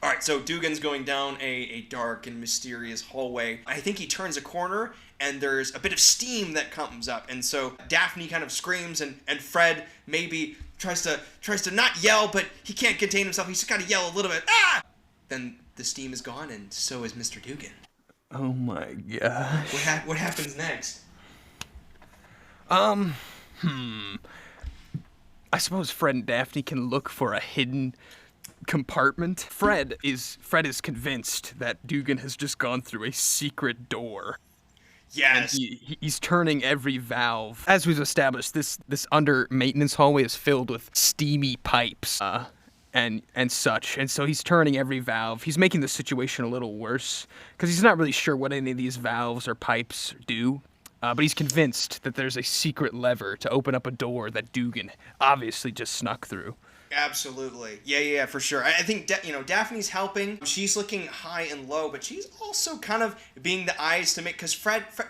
All right, so Dugan's going down a dark and mysterious hallway. I think he turns a corner, and there's a bit of steam that comes up, and so Daphne kind of screams, and Fred maybe tries to not yell, but he can't contain himself. He's just got to yell a little bit. Ah! Then the steam is gone, and so is Mr. Dugan. Oh my gosh. What happens next? I suppose Fred and Daphne can look for a hidden compartment. Fred is convinced that Dugan has just gone through a secret door. Yes. And he's turning every valve. As we've established, this under maintenance hallway is filled with steamy pipes. And such, and so he's turning every valve. He's making the situation a little worse because he's not really sure what any of these valves or pipes do, but he's convinced that there's a secret lever to open up a door that Dugan obviously just snuck through. Absolutely. Yeah, for sure. I think, Daphne's helping. She's looking high and low, but she's also kind of being the eyes to make, because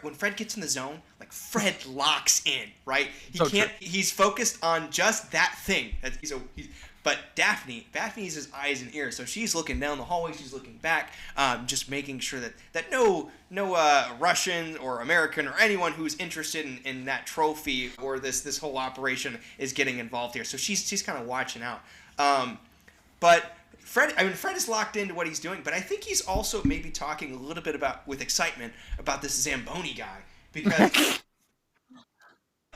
when Fred gets in the zone, like, Fred locks in, right? He's focused on just that thing. But Daphne's his eyes and ears, so she's looking down the hallway, she's looking back, just making sure that no Russian or American or anyone who's interested in that trophy or this whole operation is getting involved here. So she's kind of watching out. But Fred is locked into what he's doing, but I think he's also maybe talking a little bit with excitement about this Zamboni guy, because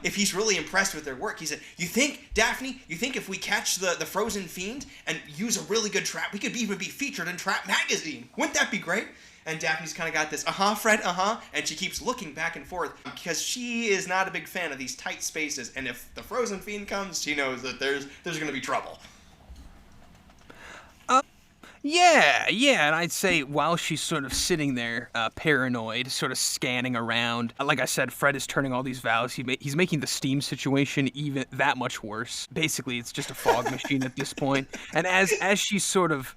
if he's really impressed with their work, he said, you think, Daphne, if we catch the Frozen Fiend and use a really good trap, we could even be featured in Trap Magazine. Wouldn't that be great? And Daphne's kind of got this, Fred, and she keeps looking back and forth because she is not a big fan of these tight spaces, and if the Frozen Fiend comes, she knows that there's going to be trouble. Yeah, and I'd say while she's sort of sitting there, paranoid, sort of scanning around, like I said, Fred is turning all these valves. He's making the steam situation even that much worse. Basically, it's just a fog machine at this point. And as she's sort of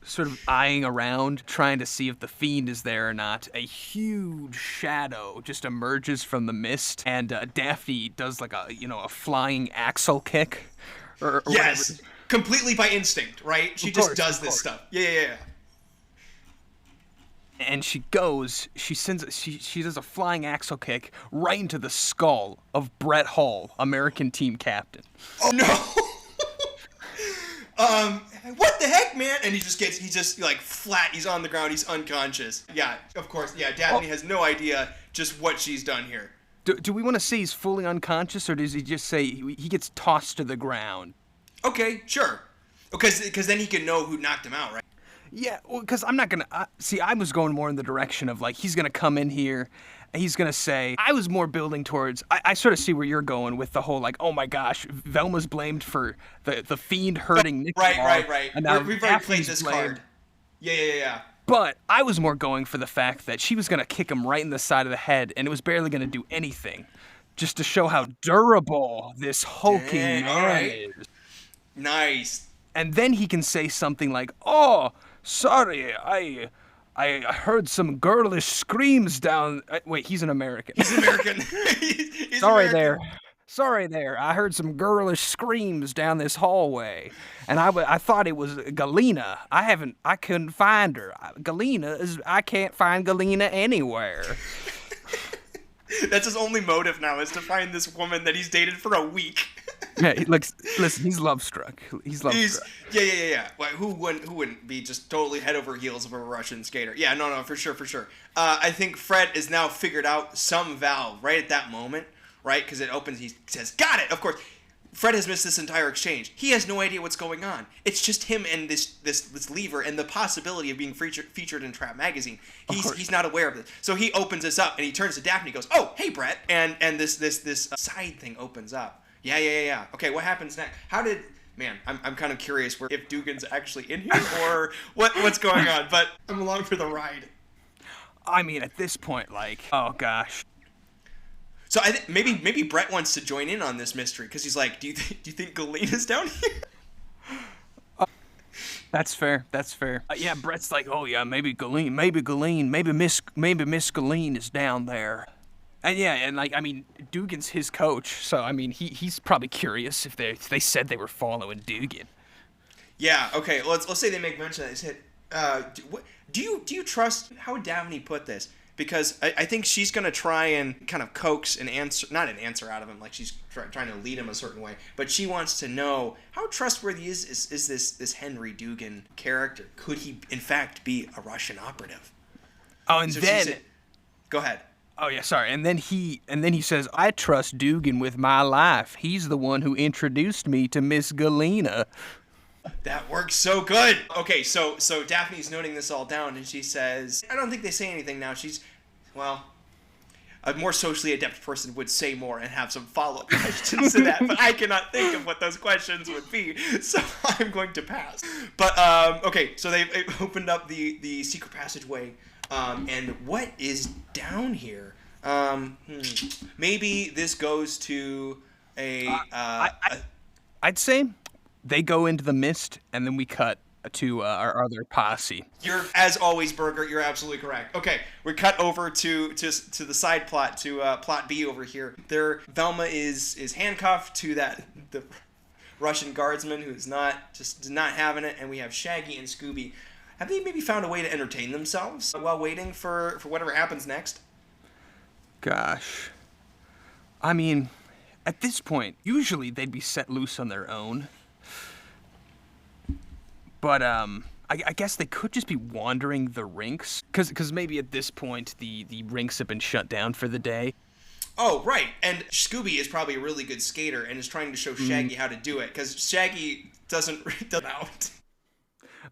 eyeing around, trying to see if the fiend is there or not, a huge shadow just emerges from the mist, and Daphne does like a flying axle kick, or yes. Whatever. Completely by instinct, right? She just does this stuff. Yeah. And she does a flying axle kick right into the skull of Brett Hull, American team captain. Oh no! What the heck, man? And he's just like flat. He's on the ground. He's unconscious. Yeah, of course. Yeah, Daphne has no idea just what she's done here. Do we want to say he's fully unconscious, or does he just say he gets tossed to the ground? Okay, sure. Because then he can know who knocked him out, right? Yeah, well, because I'm not going to... see, I was going more in the direction of, like, he's going to come in here, and he's going to say... I was more building towards... I sort of see where you're going with the whole, like, oh my gosh, Velma's blamed for the fiend hurting Nick. Right. And now we've already played this card. Yeah. But I was more going for the fact that she was going to kick him right in the side of the head, and it was barely going to do anything. Just to show how durable this hulking man is. Nice. And then he can say something like, "Oh, sorry, I heard some girlish screams down." Wait, he's an American. He's American. he's Sorry American. Sorry there. I heard some girlish screams down this hallway, and I thought it was Galena. I couldn't find her. I can't find Galena anywhere. That's his only motive now, is to find this woman that he's dated for a week. Yeah, listen, he's love struck. Yeah. Well, who wouldn't be just totally head over heels of a Russian skater? Yeah, no, for sure. I think Fred has now figured out some valve right at that moment, right? Because it opens, he says, got it! Of course, Fred has missed this entire exchange. He has no idea what's going on. It's just him and this lever and the possibility of being featured in Trap Magazine. He's not aware of this. So he opens this up and he turns to Daphne and goes, "Oh, hey, Brett." And this side thing opens up. Yeah. Okay, what happens next? I'm kind of curious if Dugan's actually in here or what's going on, but I'm along for the ride. I mean, at this point, like, oh gosh. So I think maybe Brett wants to join in on this mystery because he's like, do you think Galena's down here? That's fair. That's fair. Yeah, Brett's like, oh yeah, maybe Miss Galeen is down there. And yeah, and like I mean, Dugan's his coach, so I mean he's probably curious if they said they were following Dugan. Yeah. Okay. Let's say they make mention of that. They said, do you trust? How would Daphne put this? Because I think she's gonna try and kind of coax an answer, not an answer out of him, like she's trying to lead him a certain way, but she wants to know how trustworthy is this Henry Dugan character? Could he in fact be a Russian operative? Oh, and So then she said, go ahead. oh yeah, sorry. And then he says, I trust Dugan with my life. He's the one who introduced me to Miss Galena. That works so good. Okay, so Daphne's noting this all down, and she says, I don't think they say anything now. Well, a more socially adept person would say more and have some follow-up questions to that, but I cannot think of what those questions would be, so I'm going to pass. But, okay, so they've opened up the secret passageway, and what is down here? Maybe this goes to I'd say they go into the mist, and then we cut to our other posse. You're, as always, Burger. You're absolutely correct. Okay, we cut over to the side plot, to plot B over here. Velma is handcuffed to the Russian guardsman who's not having it, and we have Shaggy and Scooby. Have they maybe found a way to entertain themselves while waiting for whatever happens next? Gosh, I mean, at this point, usually they'd be set loose on their own. But I guess they could just be wandering the rinks, because maybe at this point the rinks have been shut down for the day. Oh, right. And Scooby is probably a really good skater and is trying to show Shaggy how to do it, because Shaggy doesn't out.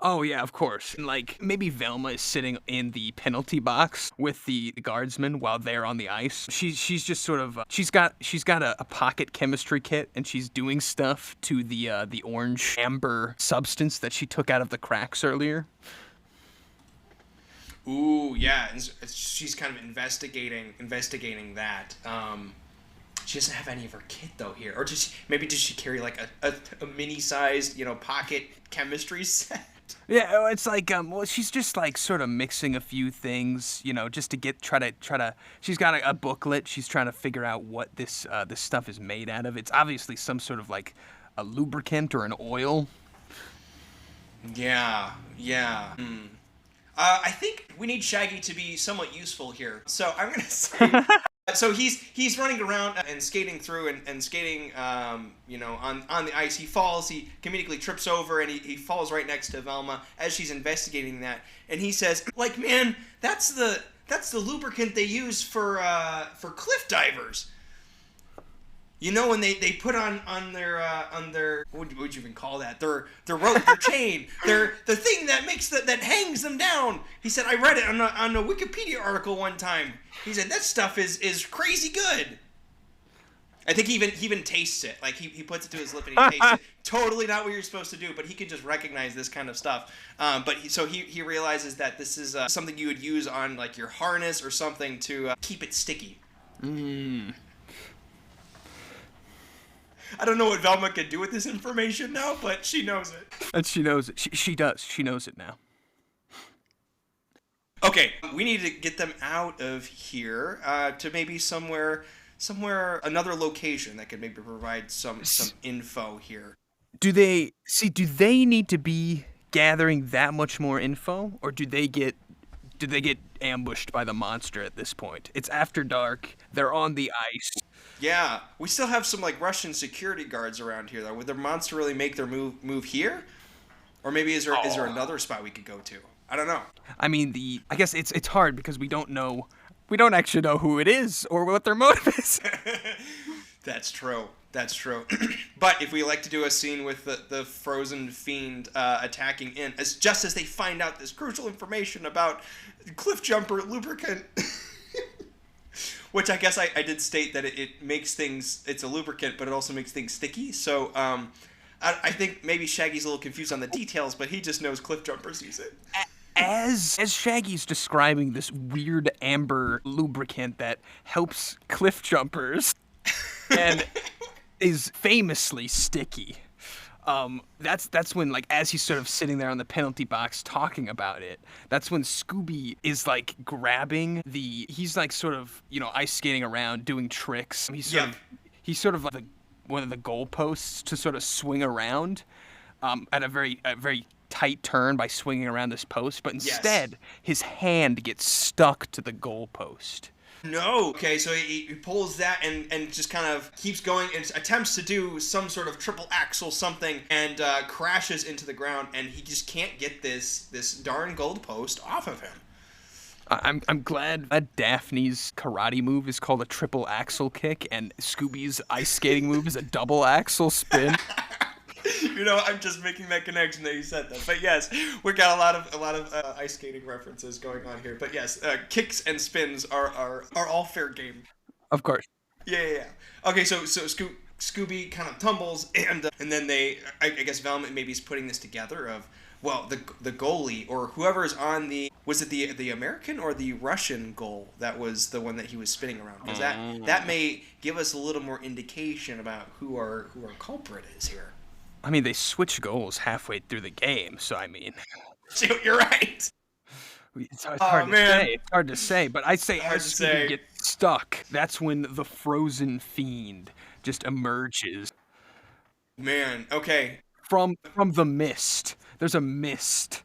Oh yeah, of course. And like maybe Velma is sitting in the penalty box with the guardsmen while they're on the ice. She's just sort of she's got a pocket chemistry kit, and she's doing stuff to the orange amber substance that she took out of the cracks earlier. Ooh, yeah, and she's kind of investigating that. She doesn't have any of her kit though here, or does she carry like a mini-sized pocket chemistry set? Yeah, it's like well, she's just like sort of mixing a few things, just to try to. She's got a booklet. She's trying to figure out what this stuff is made out of. It's obviously some sort of like a lubricant or an oil. Yeah. I think we need Shaggy to be somewhat useful here, so I'm gonna say. So he's running around and skating through and skating, on the ice. He falls. He comedically trips over, and he falls right next to Velma as she's investigating that. And he says, like, man, that's the lubricant they use for cliff divers. When they put on their what would you even call that? Their rope, their chain, the thing that that hangs them down. He said, I read it on a Wikipedia article one time. He said that stuff is crazy good. I think he even tastes it. Like he puts it to his lip and he tastes it. Totally not what you're supposed to do, but he can just recognize this kind of stuff. But he realizes that this is something you would use on like your harness or something to keep it sticky. I don't know what Velma can do with this information now, but she knows it. And she knows it. She does. She knows it now. Okay, we need to get them out of here to maybe somewhere, another location that could maybe provide some info here. Do they need to be gathering that much more info, or do they get ambushed by the monster at this point? It's after dark. They're on the ice. Yeah, we still have some like Russian security guards around here though. Would their monster really make their move here? Or maybe is there another spot we could go to? I don't know. I mean, I guess it's hard because we don't actually know who it is or what their motive is. That's true. But if we like to do a scene with the Frozen Fiend attacking in, just as they find out this crucial information about cliff jumper lubricant, which I guess I did state that it makes things, it's a lubricant, but it also makes things sticky. So I think maybe Shaggy's a little confused on the details, but he just knows cliff jumpers use it. As Shaggy's describing this weird amber lubricant that helps cliff jumpers and is famously sticky, That's when, like, as he's sort of sitting there on the penalty box talking about it, that's when Scooby is like grabbing he's like sort of, ice skating around doing tricks. He's sort of like one of the goalposts to sort of swing around at a very tight turn by swinging around this post, but instead his hand gets stuck to the goalpost. No. Okay, so he pulls that and just kind of keeps going and attempts to do some sort of triple axel something and crashes into the ground, and he just can't get this darn goalpost off of him. I'm glad that Daphne's karate move is called a triple axel kick, and Scooby's ice skating move is a double axel spin. I'm just making that connection that you said that. But yes, we got a lot of ice skating references going on here. But yes, kicks and spins are all fair game. Of course. Yeah. Okay, so Scooby kind of tumbles, and then I guess Velma maybe is putting this together of, well, the goalie or whoever is on was it the American or the Russian goal that was the one that he was spinning around? Because that may give us a little more indication about who our culprit is here. I mean, they switch goals halfway through the game, so I mean... You're right! It's hard to say. It's hard to say, but I say as Scooby gets stuck, that's when the Frozen Fiend just emerges. Man, okay. From the mist. There's a mist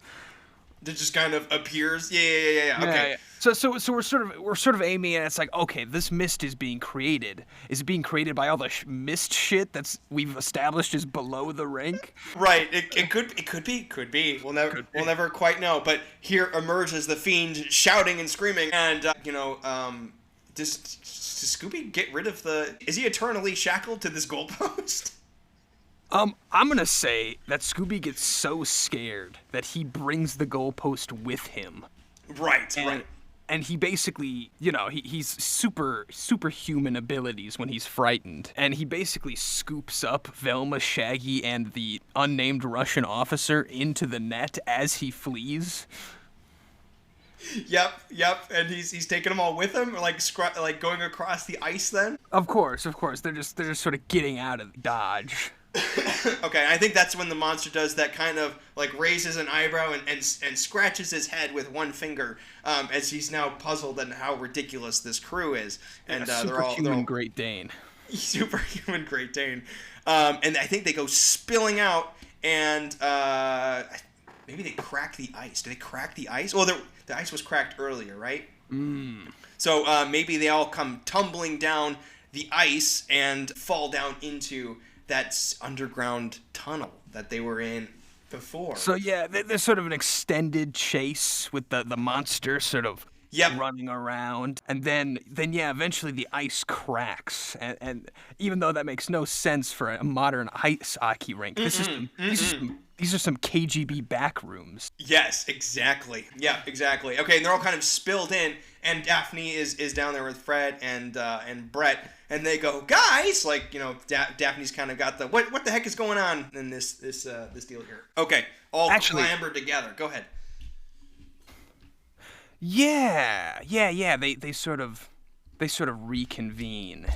that just kind of appears. Yeah. Okay. Yeah. So we're sort of aiming at, it's like, okay, this mist is being created. Is it being created by all the mist shit we've established is below the rink? Right. It could be. We'll never quite know. But here emerges the Fiend shouting and screaming, and does Scooby get rid of is he eternally shackled to this goalpost? I'm gonna say that Scooby gets so scared that he brings the goalpost with him. Right. And he basically, he's superhuman abilities when he's frightened. And he basically scoops up Velma, Shaggy, and the unnamed Russian officer into the net as he flees. Yep. And he's taking them all with him, or like going across the ice then? Of course. They're just sort of getting out of Dodge. Okay, I think that's when the monster does that kind of like raises an eyebrow and scratches his head with one finger, as he's now puzzled at how ridiculous this crew is. And they're all Great Dane. Superhuman Great Dane. And I think they go spilling out, and maybe they crack the ice. Do they crack the ice? Well, the ice was cracked earlier, right? So maybe they all come tumbling down the ice and fall down into that underground tunnel that they were in before. So yeah, there's sort of an extended chase with the monster sort of running around, and then eventually the ice cracks, and even though that makes no sense for a modern ice hockey rink, these are some KGB back rooms. Yes, exactly. Yeah, exactly. Okay, and they're all kind of spilled in, and Daphne is down there with Fred and Brett. And they go, guys, like, Daphne's kind of got the what the heck is going on in this deal here? Okay, all clambered together. Go ahead. Yeah. They sort of reconvene.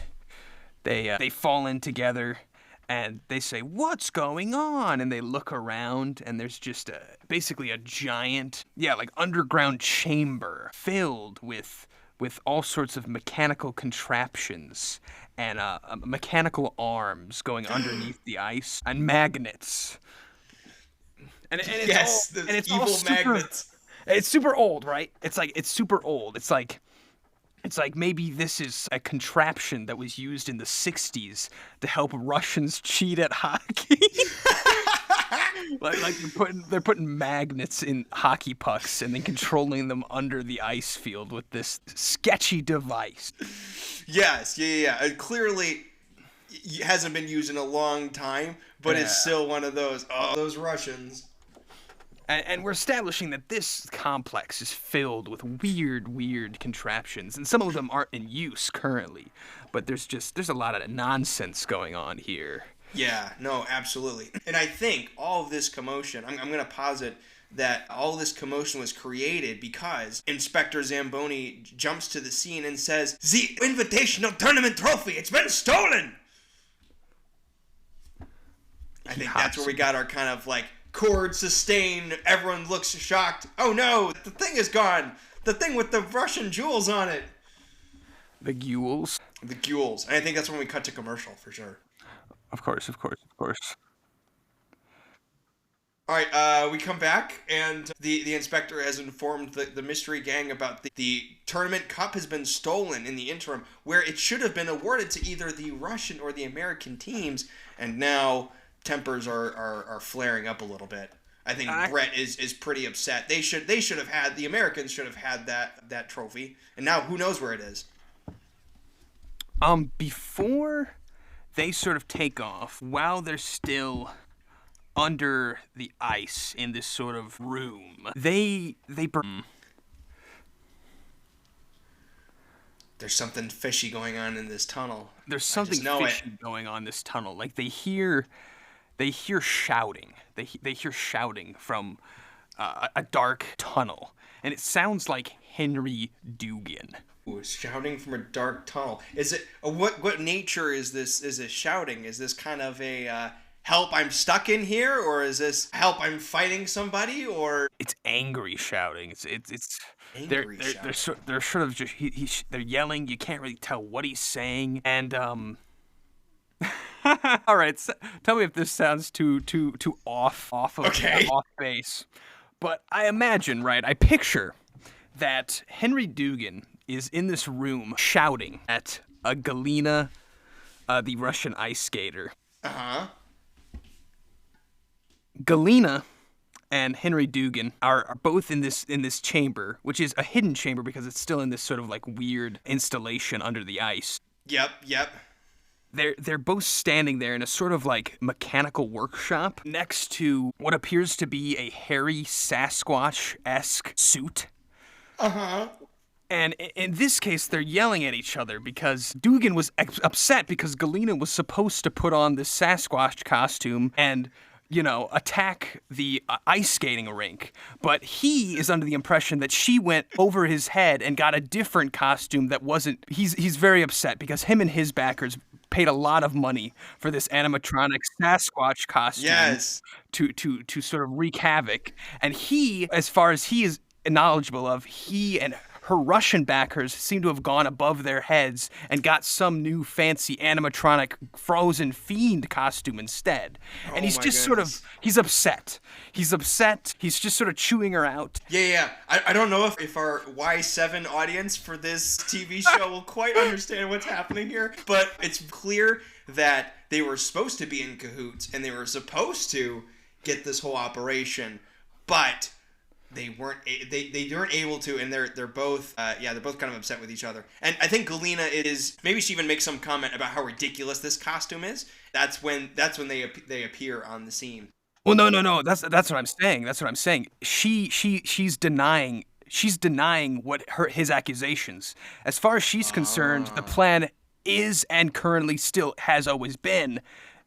They fall in together, and they say, "What's going on?" And they look around, and there's just basically a giant, like underground chamber filled with all sorts of mechanical contraptions and mechanical arms going underneath the ice and magnets. And it's evil all magnets. It's super old, right? It's super old. It's like maybe this is a contraption that was used in the 60s to help Russians cheat at hockey. like they're putting magnets in hockey pucks and then controlling them under the ice field with this sketchy device. Yes, yeah. It clearly hasn't been used in a long time, but it's still one of those Russians. And we're establishing that this complex is filled with weird contraptions, and some of them aren't in use currently, but there's a lot of nonsense going on here. Yeah, no, absolutely. And I think all of this commotion, I'm going to posit that all this commotion was created because Inspector Zamboni jumps to the scene and says, "The Invitational Tournament trophy, it's been stolen!" I think that's where we got our kind of like chord sustain. Everyone looks shocked. Oh no, the thing is gone. The thing with the Russian jewels on it. The Ghouls. The Ghouls. And I think that's when we cut to commercial for sure. Of course. All right, we come back, and the inspector has informed the mystery gang about the tournament cup has been stolen in the interim, where it should have been awarded to either the Russian or the American teams, and now tempers are flaring up a little bit. I think Brett is pretty upset. The Americans should have had that trophy, and now who knows where it is. Before they sort of take off, while they're still under the ice in this sort of room, there's something fishy going on in this tunnel. There's something fishy going on in this tunnel. Like they hear shouting. They hear shouting from a dark tunnel, and it sounds like Henry Dugan. Ooh, shouting from a dark tunnel. Is it what nature is this? Is this shouting? Is this kind of a help, I'm stuck in here, or is this help, I'm fighting somebody, or it's angry shouting. It's angry shouting. They're sort of just they're yelling. You can't really tell what he's saying, and all right, so, tell me if this sounds too off base, but I imagine, right? I picture that Henry Dugan is in this room shouting at Galina, the Russian ice skater. Uh-huh. Galina and Henry Dugan are both in this chamber, which is a hidden chamber because it's still in this sort of like weird installation under the ice. Yep. They're both standing there in a sort of like mechanical workshop next to what appears to be a hairy Sasquatch-esque suit. Uh-huh. And in this case, they're yelling at each other because Dugan was upset because Galina was supposed to put on this Sasquatch costume and, attack the ice skating rink. But he is under the impression that she went over his head and got a different costume that wasn't... He's very upset because him and his backers paid a lot of money for this animatronic Sasquatch costume. Yes. To sort of wreak havoc. And he, as far as he is knowledgeable of, he and her Russian backers seem to have gone above their heads and got some new fancy animatronic Frozen Fiend costume instead. And he's just sort of, he's upset. He's just sort of chewing her out. Yeah. I don't know if our Y7 audience for this TV show will quite understand what's happening here, but it's clear that they were supposed to be in cahoots and they were supposed to get this whole operation, but they weren't able to, and they're both kind of upset with each other. And I think Galina maybe she even makes some comment about how ridiculous this costume is. That's when they appear on the scene. Well, no. That's what I'm saying. She's denying his accusations. As far as she's concerned, the plan is and currently still has always been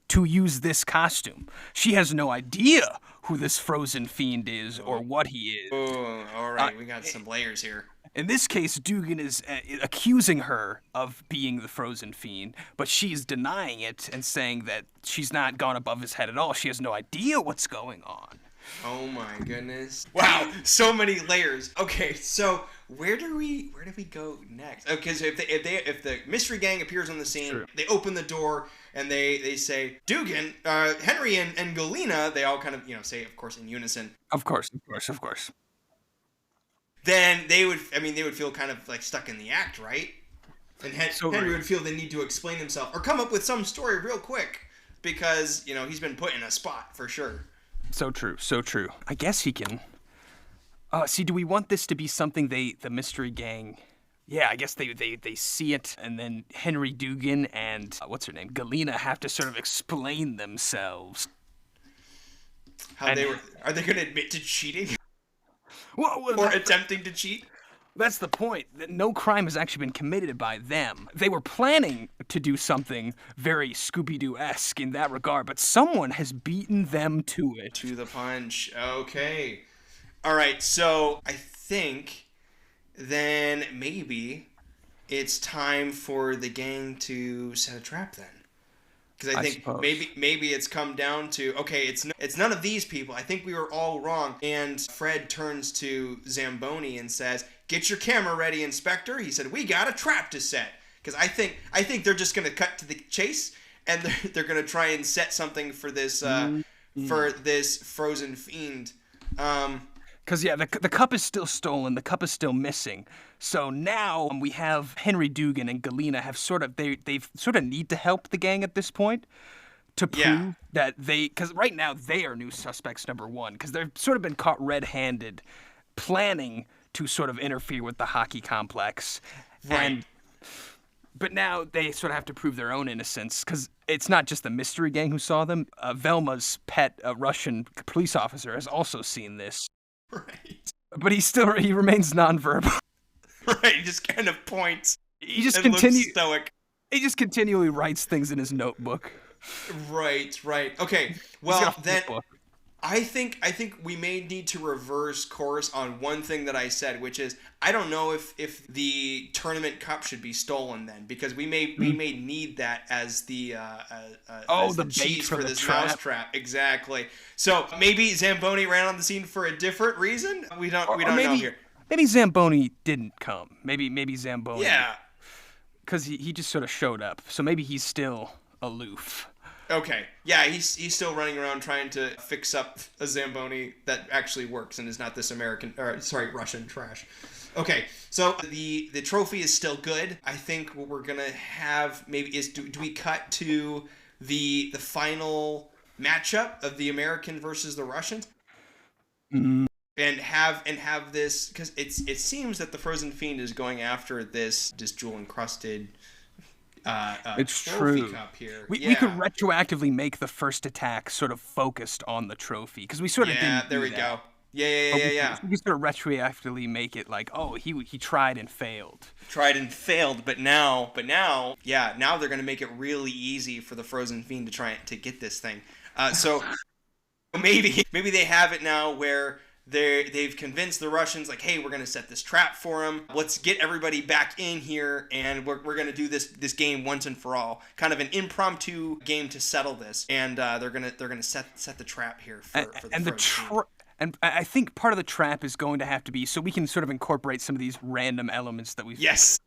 to use this costume. She has no idea who this Frozen Fiend is or what he is. Oh, all right. We got some layers here. In this case, Dugan is accusing her of being the Frozen Fiend, but she's denying it and saying that she's not gone above his head at all. She has no idea what's going on. Oh my goodness! Wow, so many layers. Okay, so where do we go next? Because if the mystery gang appears on the scene, sure. They open the door and they say Dugan, Henry, and Galina. They all kind of say, of course, in unison. Of course. Then they would feel kind of like stuck in the act, right? And Henry would feel the need to explain himself or come up with some story real quick because he's been put in a spot for sure. So true. I guess he can. Do we want this to be something the mystery gang? Yeah, I guess they see it, and then Henry Dugan and what's her name, Galina, have to sort of explain themselves. Are they going to admit to cheating? Or attempting to cheat? That's the point. That no crime has actually been committed by them. They were planning to do something very Scooby-Doo-esque in that regard, but someone has beaten them to it. To the punch. Okay. All right, so I think then maybe it's time for the gang to set a trap then. Because I think maybe it's come down to, okay, it's none of these people. I think we were all wrong. And Fred turns to Zamboni and says, "Get your camera ready, Inspector." He said, "We got a trap to set." Because I think they're just going to cut to the chase, and they're going to try and set something for this Frozen Fiend. Because, the cup is still stolen. The cup is still missing. So now we have Henry Dugan and Galena have they've sort of need to help the gang at this point to prove that because right now they are new suspects number one, because they've sort of been caught red-handed planning to sort of interfere with the hockey complex. Right. But now they sort of have to prove their own innocence, because it's not just the mystery gang who saw them. Velma's pet, Russian police officer, has also seen this. Right. But he remains nonverbal. Right, he just kind of points. He just looks stoic. He just continually writes things in his notebook. Right. Okay. Well, then I think we may need to reverse course on one thing that I said, which is I don't know if the tournament cup should be stolen then, because we may need that as the cheese for this mousetrap. Exactly. So maybe Zamboni ran on the scene for a different reason. We don't know here. Maybe Zamboni didn't come. Maybe Zamboni. Yeah. Because he just sort of showed up. So maybe he's still aloof. Okay. Yeah, he's still running around trying to fix up a Zamboni that actually works and is not this Russian trash. Okay, so the trophy is still good. I think what we're gonna have maybe is do we cut to the final matchup of the American versus the Russians? Mm. And have this, because it seems that the Frozen Fiend is going after this jewel encrusted it's trophy true. cup here. We could retroactively make the first attack sort of focused on the trophy, because we sort of didn't. Yeah, there we go. Yeah. We could sort of retroactively make it like, oh, he tried and failed. But now they're gonna make it really easy for the Frozen Fiend to try to get this thing. So maybe they have it now where they've convinced the Russians, like, hey, we're going to set this trap for them. Let's get everybody back in here, and we're going to do this game once and for all. Kind of an impromptu game to settle this, and they're gonna set the trap here for the And I think part of the trap is going to have to be, so we can sort of incorporate some of these random elements that we've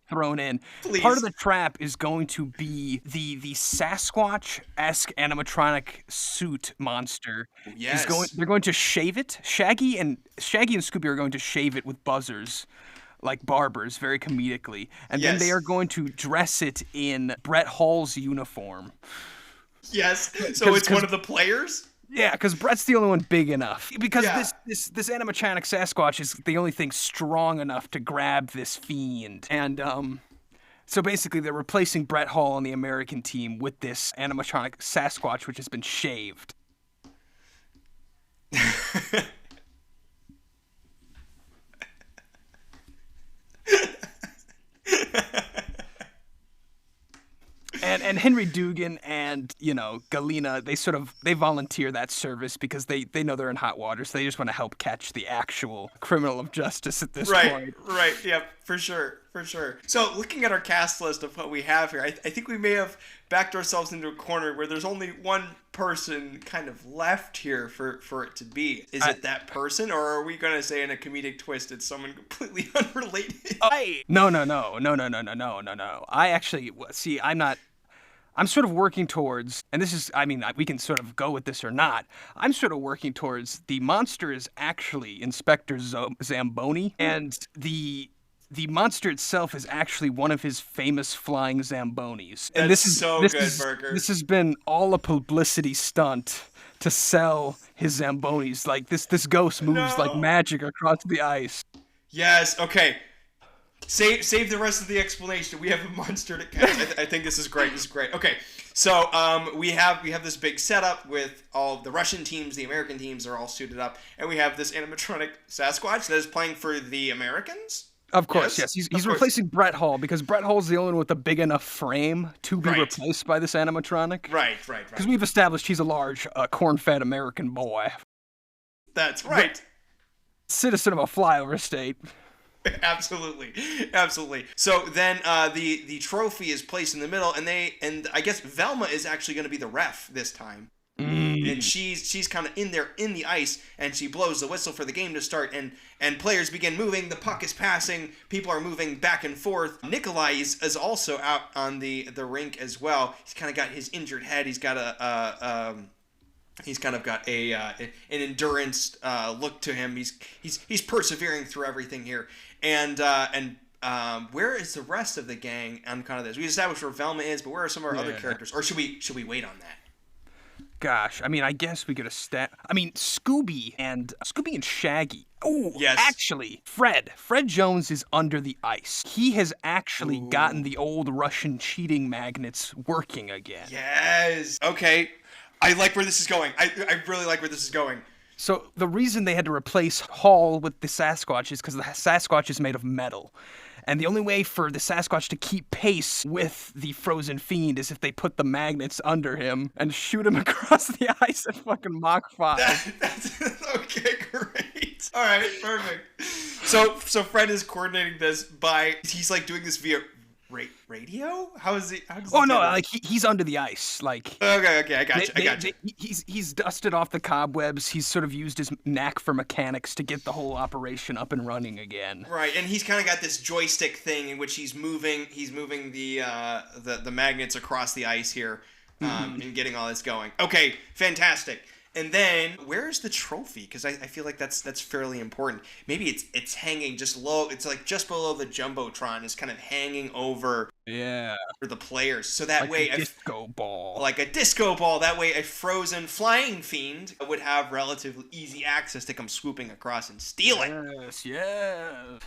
thrown in. Please. Part of the trap is going to be the Sasquatch-esque animatronic suit monster. Yes. They're going to shave it. Shaggy and Scooby are going to shave it with buzzers, like barbers, very comedically. And then they are going to dress it in Brett Hall's uniform. Yes. So it's one of the players? Yeah, because Brett's the only one big enough. Because this animatronic Sasquatch is the only thing strong enough to grab this fiend. And so basically they're replacing Brett Hall on the American team with this animatronic Sasquatch, which has been shaved. And Henry Dugan and, Galena, they volunteer that service because they know they're in hot water, so they just want to help catch the actual criminal of justice at this point. Right, yep, for sure. So looking at our cast list of what we have here, I think we may have backed ourselves into a corner where there's only one person kind of left here for it to be. Is it that person, or are we going to say in a comedic twist it's someone completely unrelated? No. I actually, see, I'm sort of working towards, and this is, we can sort of go with this or not. I'm sort of working towards the monster is actually Inspector Zamboni, and the monster itself is actually one of his famous flying Zambonis. And this is so good, Burger. This has been all a publicity stunt to sell his Zambonis. Like, this ghost moves like magic across the ice. Yes, okay. Save the rest of the explanation. We have a monster to catch. I think this is great. Okay, so we have this big setup with all the Russian teams, the American teams are all suited up, and we have this animatronic Sasquatch that is playing for the Americans. Of course, yes. He's replacing Brett Hall because Brett Hall's the only one with a big enough frame to be replaced by this animatronic. Right. Because we've established he's a large, corn-fed American boy. That's right. Citizen of a flyover state. Absolutely, absolutely. So then the trophy is placed in the middle, and I guess Velma is actually going to be the ref this time. And she's kind of in there in the ice, and she blows the whistle for the game to start, and players begin moving. The puck is passing. People are moving back and forth. Nikolai is also out on the rink as well. He's kind of got his injured head. He's got he's kind of got an endurance look to him. He's persevering through everything here. And where is the rest of the gang on kind of this? We established where Velma is, but where are some of our other characters? Or should we wait on that? Gosh, I mean, I guess we could have Scooby and Shaggy. Oh, yes. Actually, Fred Jones is under the ice. He has actually gotten the old Russian cheating magnets working again. Yes. Okay. I like where this is going. I really like where this is going. So the reason they had to replace Hall with the Sasquatch is because the Sasquatch is made of metal. And the only way for the Sasquatch to keep pace with the Frozen Fiend is if they put the magnets under him and shoot him across the ice at fucking Mach 5. That's okay, great. All right, perfect. So Fred is coordinating this he's like doing this via radio? How does he? He's under the ice. Like okay, I got you. He's dusted off the cobwebs. He's sort of used his knack for mechanics to get the whole operation up and running again. Right, and he's kind of got this joystick thing in which he's moving the magnets across the ice here, and getting all this going. Okay, fantastic. And then, where's the trophy? Because I feel like that's fairly important. Maybe it's hanging just low. It's like just below the Jumbotron. Is kind of hanging over for the players. So that like way... a disco ball. Like a disco ball. That way a frozen flying fiend would have relatively easy access to come swooping across and steal it. Yes.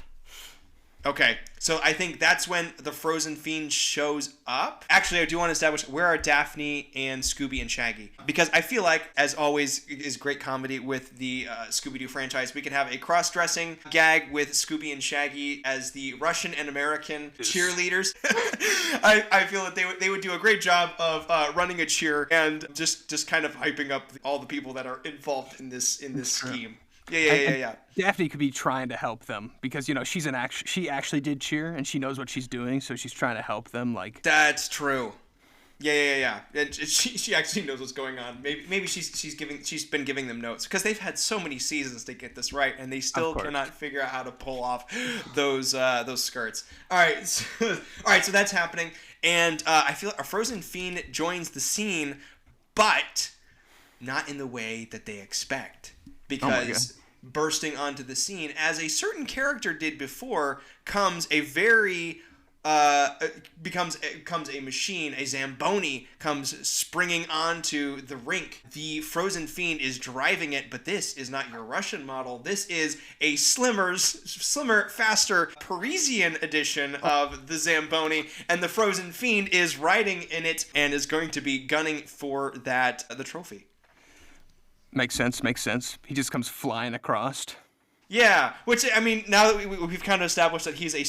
Okay, so I think that's when the Frozen Fiend shows up. Actually, I do want to establish where are Daphne and Scooby and Shaggy. Because I feel like, as always, is great comedy with the Scooby-Doo franchise, we can have a cross-dressing gag with Scooby and Shaggy as the Russian and American cheerleaders. I feel that they would do a great job of running a cheer and just kind of hyping up all the people that are involved in this scheme. Yeah. Daphne could be trying to help them because she actually did cheer and she knows what she's doing, so she's trying to help them. Like that's true. Yeah. And she actually knows what's going on. Maybe she's been giving them notes because they've had so many seasons to get this right and they still cannot figure out how to pull off those skirts. All right, so that's happening, and I feel like a Frozen Fiend joins the scene, but not in the way that they expect. Because bursting onto the scene, as a certain character did before, comes a machine. A Zamboni comes springing onto the rink. The Frozen Fiend is driving it, but this is not your Russian model. This is a slimmer, faster Parisian edition of the Zamboni, and the Frozen Fiend is riding in it and is going to be gunning for the trophy. Makes sense. He just comes flying across. Yeah, which, I mean, now that we've kind of established that he's a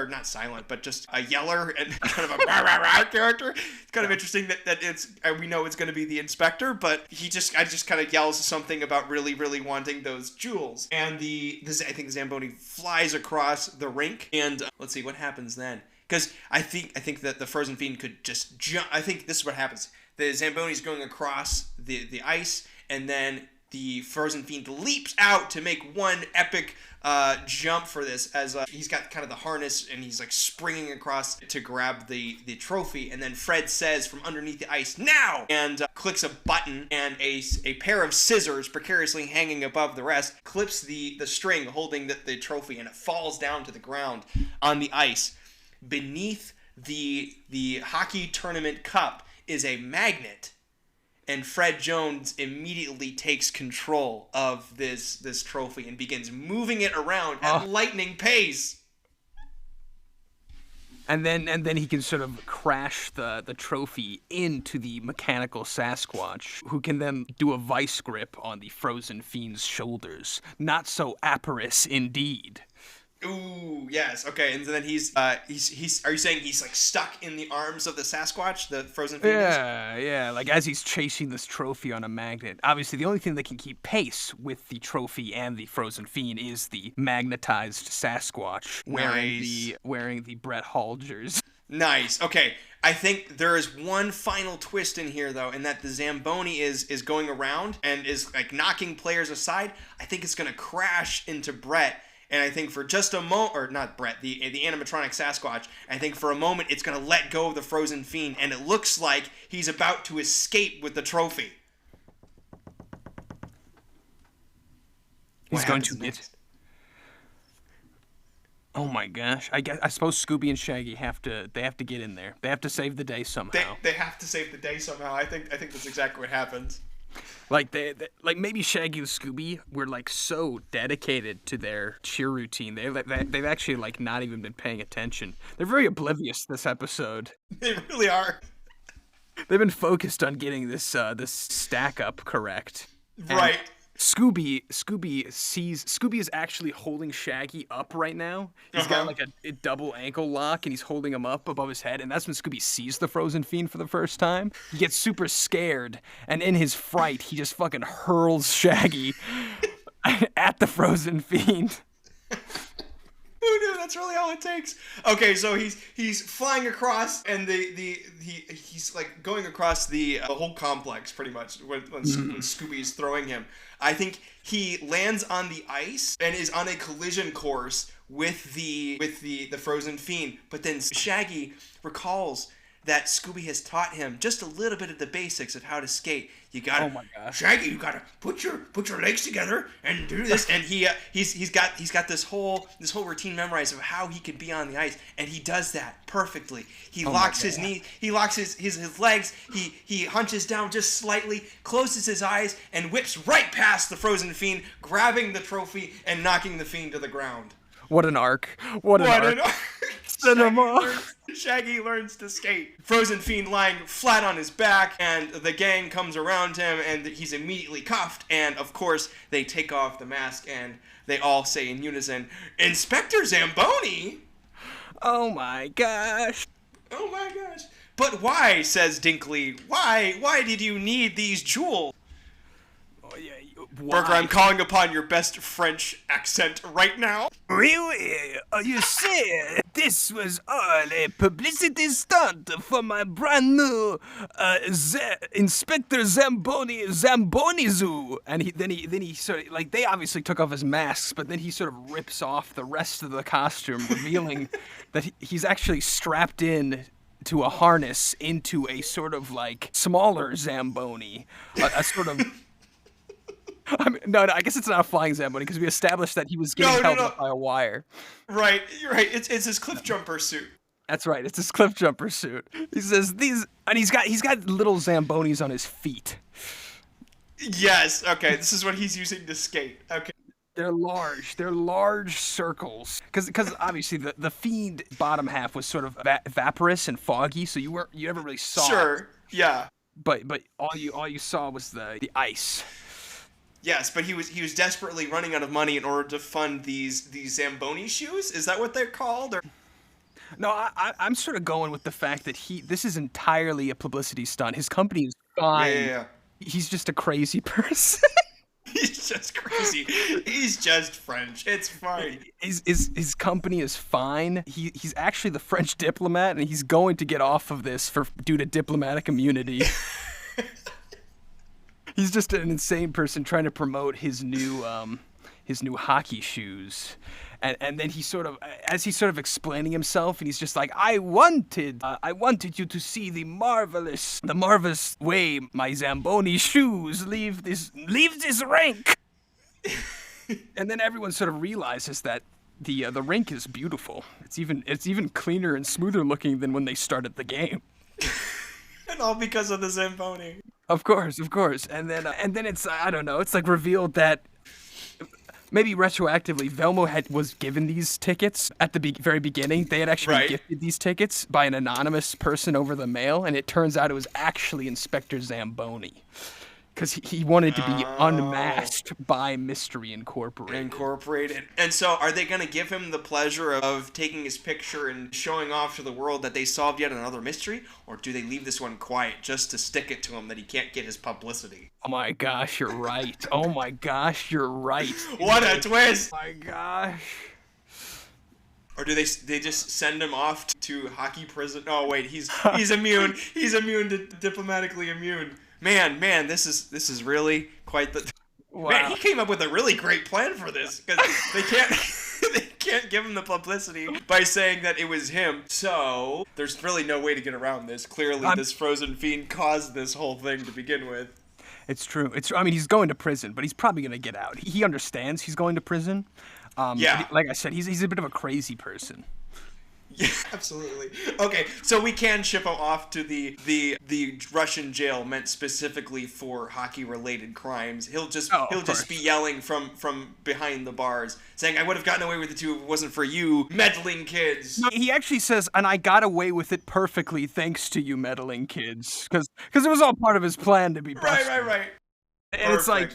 not silent, but just a yeller and kind of a rah-rah-rah character, it's kind of interesting that we know it's going to be the inspector, but I just kind of yells something about really, really wanting those jewels. And I think Zamboni flies across the rink, and let's see, what happens then? Because I think that the Frozen Fiend could just jump. I think this is what happens. The Zamboni's going across the ice, and then the Frozen Fiend leaps out to make one epic jump for this, as he's got kind of the harness and he's like springing across to grab the trophy, and then Fred says from underneath the ice, "Now!" and clicks a button, and a pair of scissors precariously hanging above the rest clips the string holding the trophy, and it falls down to the ground on the ice. Beneath the hockey tournament cup is a magnet, and Fred Jones immediately takes control of this trophy and begins moving it around at lightning pace. And then he can sort of crash the trophy into the mechanical Sasquatch, who can then do a vice grip on the Frozen Fiend's shoulders. Not so apparous indeed. Ooh, yes. Okay, and then he's. Are you saying he's like stuck in the arms of the Sasquatch, the Frozen Fiend is? Yeah, like as he's chasing this trophy on a magnet. Obviously, the only thing that can keep pace with the trophy and the Frozen Fiend is the magnetized Sasquatch Nice. wearing the Brett Hall jersey. Nice. Okay. I think there is one final twist in here though, in that the Zamboni is going around and is like knocking players aside. I think it's gonna crash into Brett. And I think for just a moment, or not Brett, the animatronic Sasquatch, I think for a moment it's going to let go of the Frozen Fiend, and it looks like he's about to escape with the trophy. He's going to get. Oh my gosh! I suppose Scooby and Shaggy have to get in there. They have to save the day somehow. They have to save the day somehow. I think that's exactly what happens. Like like maybe Shaggy and Scooby were like so dedicated to their cheer routine. They've actually like not even been paying attention. They're very oblivious this episode. They really are. They've been focused on getting this stack up correct. Right. And Scooby is actually holding Shaggy up right now. He's got like a double ankle lock, and he's holding him up above his head. And that's when Scooby sees the Frozen Fiend for the first time. He gets super scared, and in his fright, he just fucking hurls Shaggy at the Frozen Fiend. Who knew? That's really all it takes. Okay, so he's flying across, and he's like going across the whole complex pretty much when Scooby is throwing him. I think he lands on the ice and is on a collision course with the Frozen Fiend. But then Shaggy recalls that Scooby has taught him just a little bit of the basics of how to skate. You gotta, oh my gosh, Shaggy, you gotta put your legs together and do this. And he's got this whole routine memorized of how he can be on the ice, and he does that perfectly. He locks his knee, he locks his legs, he hunches down just slightly, closes his eyes, and whips right past the Frozen Fiend, grabbing the trophy and knocking the Fiend to the ground. What an arc! What an arc! Cinema. Shaggy learns to skate. Frozen Fiend lying flat on his back, and the gang comes around him, and he's immediately cuffed. And of course, they take off the mask, and they all say in unison, "Inspector Zamboni!" Oh my gosh! Oh my gosh! But why? Says Dinkley. Why did you need these jewels? Oh, yeah. Burger, I'm calling upon your best French accent right now. Really? You see, this was all a publicity stunt for my brand new Inspector Zamboni Zoo. And then he sort of, like, they obviously took off his masks, but then he sort of rips off the rest of the costume, revealing that he's actually strapped in to a harness into a sort of like smaller Zamboni, a sort of. I mean, no, I guess it's not a flying Zamboni because we established that he was getting held up by a wire. Right, you're right. It's his cliff jumper suit. That's right. It's his cliff jumper suit. He says and he's got little Zambonis on his feet. Yes. Okay. This is what he's using to skate. Okay. They're large. They're large circles. Because obviously the Fiend bottom half was sort of vaporous and foggy, so you never really saw. Sure. It. Yeah. But all you saw was the ice. Yes, but he was desperately running out of money in order to fund these Zamboni shoes. Is that what they're called? Or? No, I'm sort of going with the fact that this is entirely a publicity stunt. His company is fine. Yeah. He's just a crazy person. He's just crazy. He's just French. It's fine. His company is fine. He's actually the French diplomat, and he's going to get off of this due to diplomatic immunity. He's just an insane person trying to promote his new hockey shoes, and then he's sort of explaining himself, and he's just like, I wanted you to see the marvelous way my Zamboni shoes leave this rink. And then everyone sort of realizes that the rink is beautiful. It's even cleaner and smoother looking than when they started the game. And all because of the Zamboni. Of course. And then it's, I don't know, it's like revealed that maybe retroactively Velmo was given these tickets at the very beginning. They had actually been gifted these tickets by an anonymous person over the mail, and it turns out it was actually Inspector Zamboni. because he wanted to be Oh. unmasked by Mystery Incorporated. Incorporated. And so, are they going to give him the pleasure of taking his picture and showing off to the world that they solved yet another mystery? Or do they leave this one quiet just to stick it to him that he can't get his publicity? Oh my gosh, you're right. Oh my gosh, you're right. What a twist! Oh my gosh. Or do they just send him off to hockey prison? Oh wait, he's immune. He's immune to diplomatically immune. Man, this is really quite the. Wow. Man, he came up with a really great plan for this because they can't they can't give him the publicity by saying that it was him. So there's really no way to get around this. Clearly, this Frozen Fiend caused this whole thing to begin with. It's true. I mean, he's going to prison, but he's probably gonna get out. He understands he's going to prison. Yeah. Like I said, he's a bit of a crazy person. Yeah, absolutely. Okay, so we can ship him off to the Russian jail meant specifically for hockey-related crimes. He'll just be yelling from behind the bars, saying, "I would have gotten away with it too if it wasn't for you meddling kids." No, he actually says, "And I got away with it perfectly thanks to you meddling kids," because it was all part of his plan to be busted. Right. And it's like,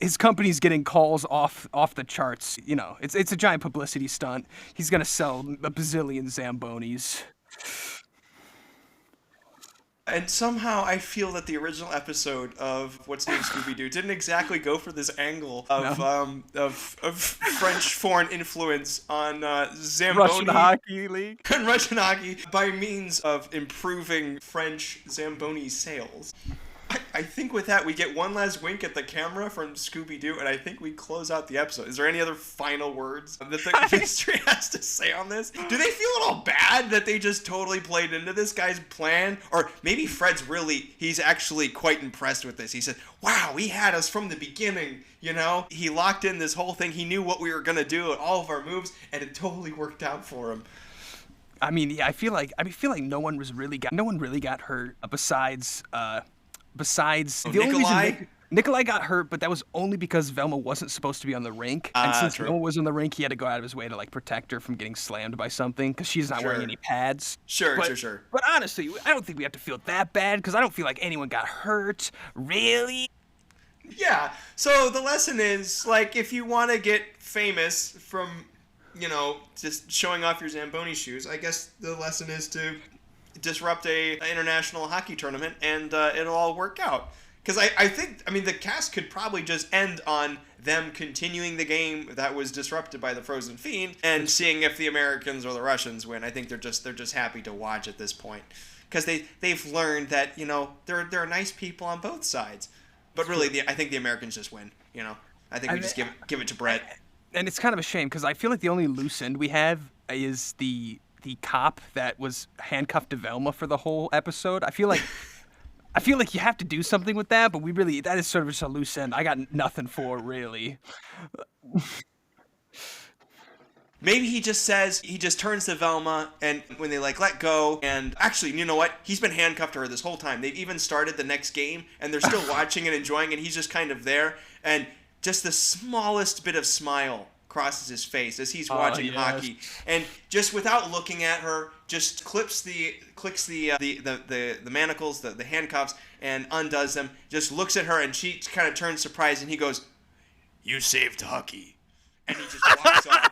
his company's getting calls off the charts. It's a giant publicity stunt. He's gonna sell a bazillion Zambonis. And somehow I feel that the original episode of What's New Scooby-Doo didn't exactly go for this angle of French foreign influence on Zamboni. Russian Hockey League. And Russian hockey by means of improving French Zamboni sales. I think with that, we get one last wink at the camera from Scooby-Doo, and I think we close out the episode. Is there any other final words that the mystery has to say on this? Do they feel at all bad that they just totally played into this guy's plan? Or maybe he's actually quite impressed with this. He said, wow, he had us from the beginning, He locked in this whole thing. He knew what we were going to do, all of our moves, and it totally worked out for him. I mean, yeah, I feel like no one really got hurt besides the only reason Nikolai got hurt, but that was only because Velma wasn't supposed to be on the rink, and since Velma was on the rink, he had to go out of his way to protect her from getting slammed by something because she's not wearing any pads. Sure. But honestly, I don't think we have to feel that bad because I don't feel like anyone got hurt. Really? Yeah. So the lesson is if you want to get famous from just showing off your Zamboni shoes, I guess the lesson is to disrupt an international hockey tournament, and it'll all work out. Because I think the cast could probably just end on them continuing the game that was disrupted by the Frozen Fiend and seeing if the Americans or the Russians win. I think they're just happy to watch at this point because they've learned that there are nice people on both sides. But really, I think the Americans just win. I think we just give it to Brett. And it's kind of a shame because I feel like the only loose end we have is the cop that was handcuffed to Velma for the whole episode. I feel like you have to do something with that, but that is sort of just a loose end. I got nothing for really. Maybe he just turns to Velma, and when they let go, and actually, you know what? He's been handcuffed to her this whole time. They've even started the next game, and they're still watching and enjoying it. He's just kind of there, and just the smallest bit of smile crosses his face as he's watching hockey, and just without looking at her, just clicks the manacles, the handcuffs, and undoes them. Just looks at her, and she kind of turns surprised, and he goes, "You saved hockey," and he just walks off.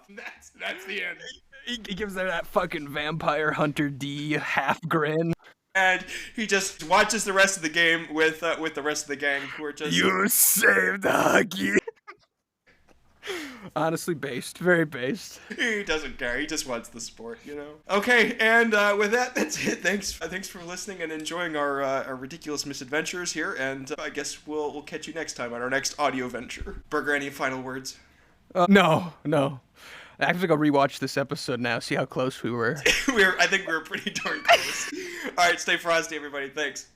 That's the end. He gives her that fucking Vampire Hunter D half grin. And he just watches the rest of the game with the rest of the gang who are just... You saved hockey! Honestly based. Very based. He doesn't care. He just wants the sport, Okay, and with that, that's it. Thanks for listening and enjoying our ridiculous misadventures here, and I guess we'll catch you next time on our next audio venture. Burger, any final words? No. I have to go rewatch this episode now, see how close we were. I think we were pretty darn close. All right, stay frosty, everybody. Thanks.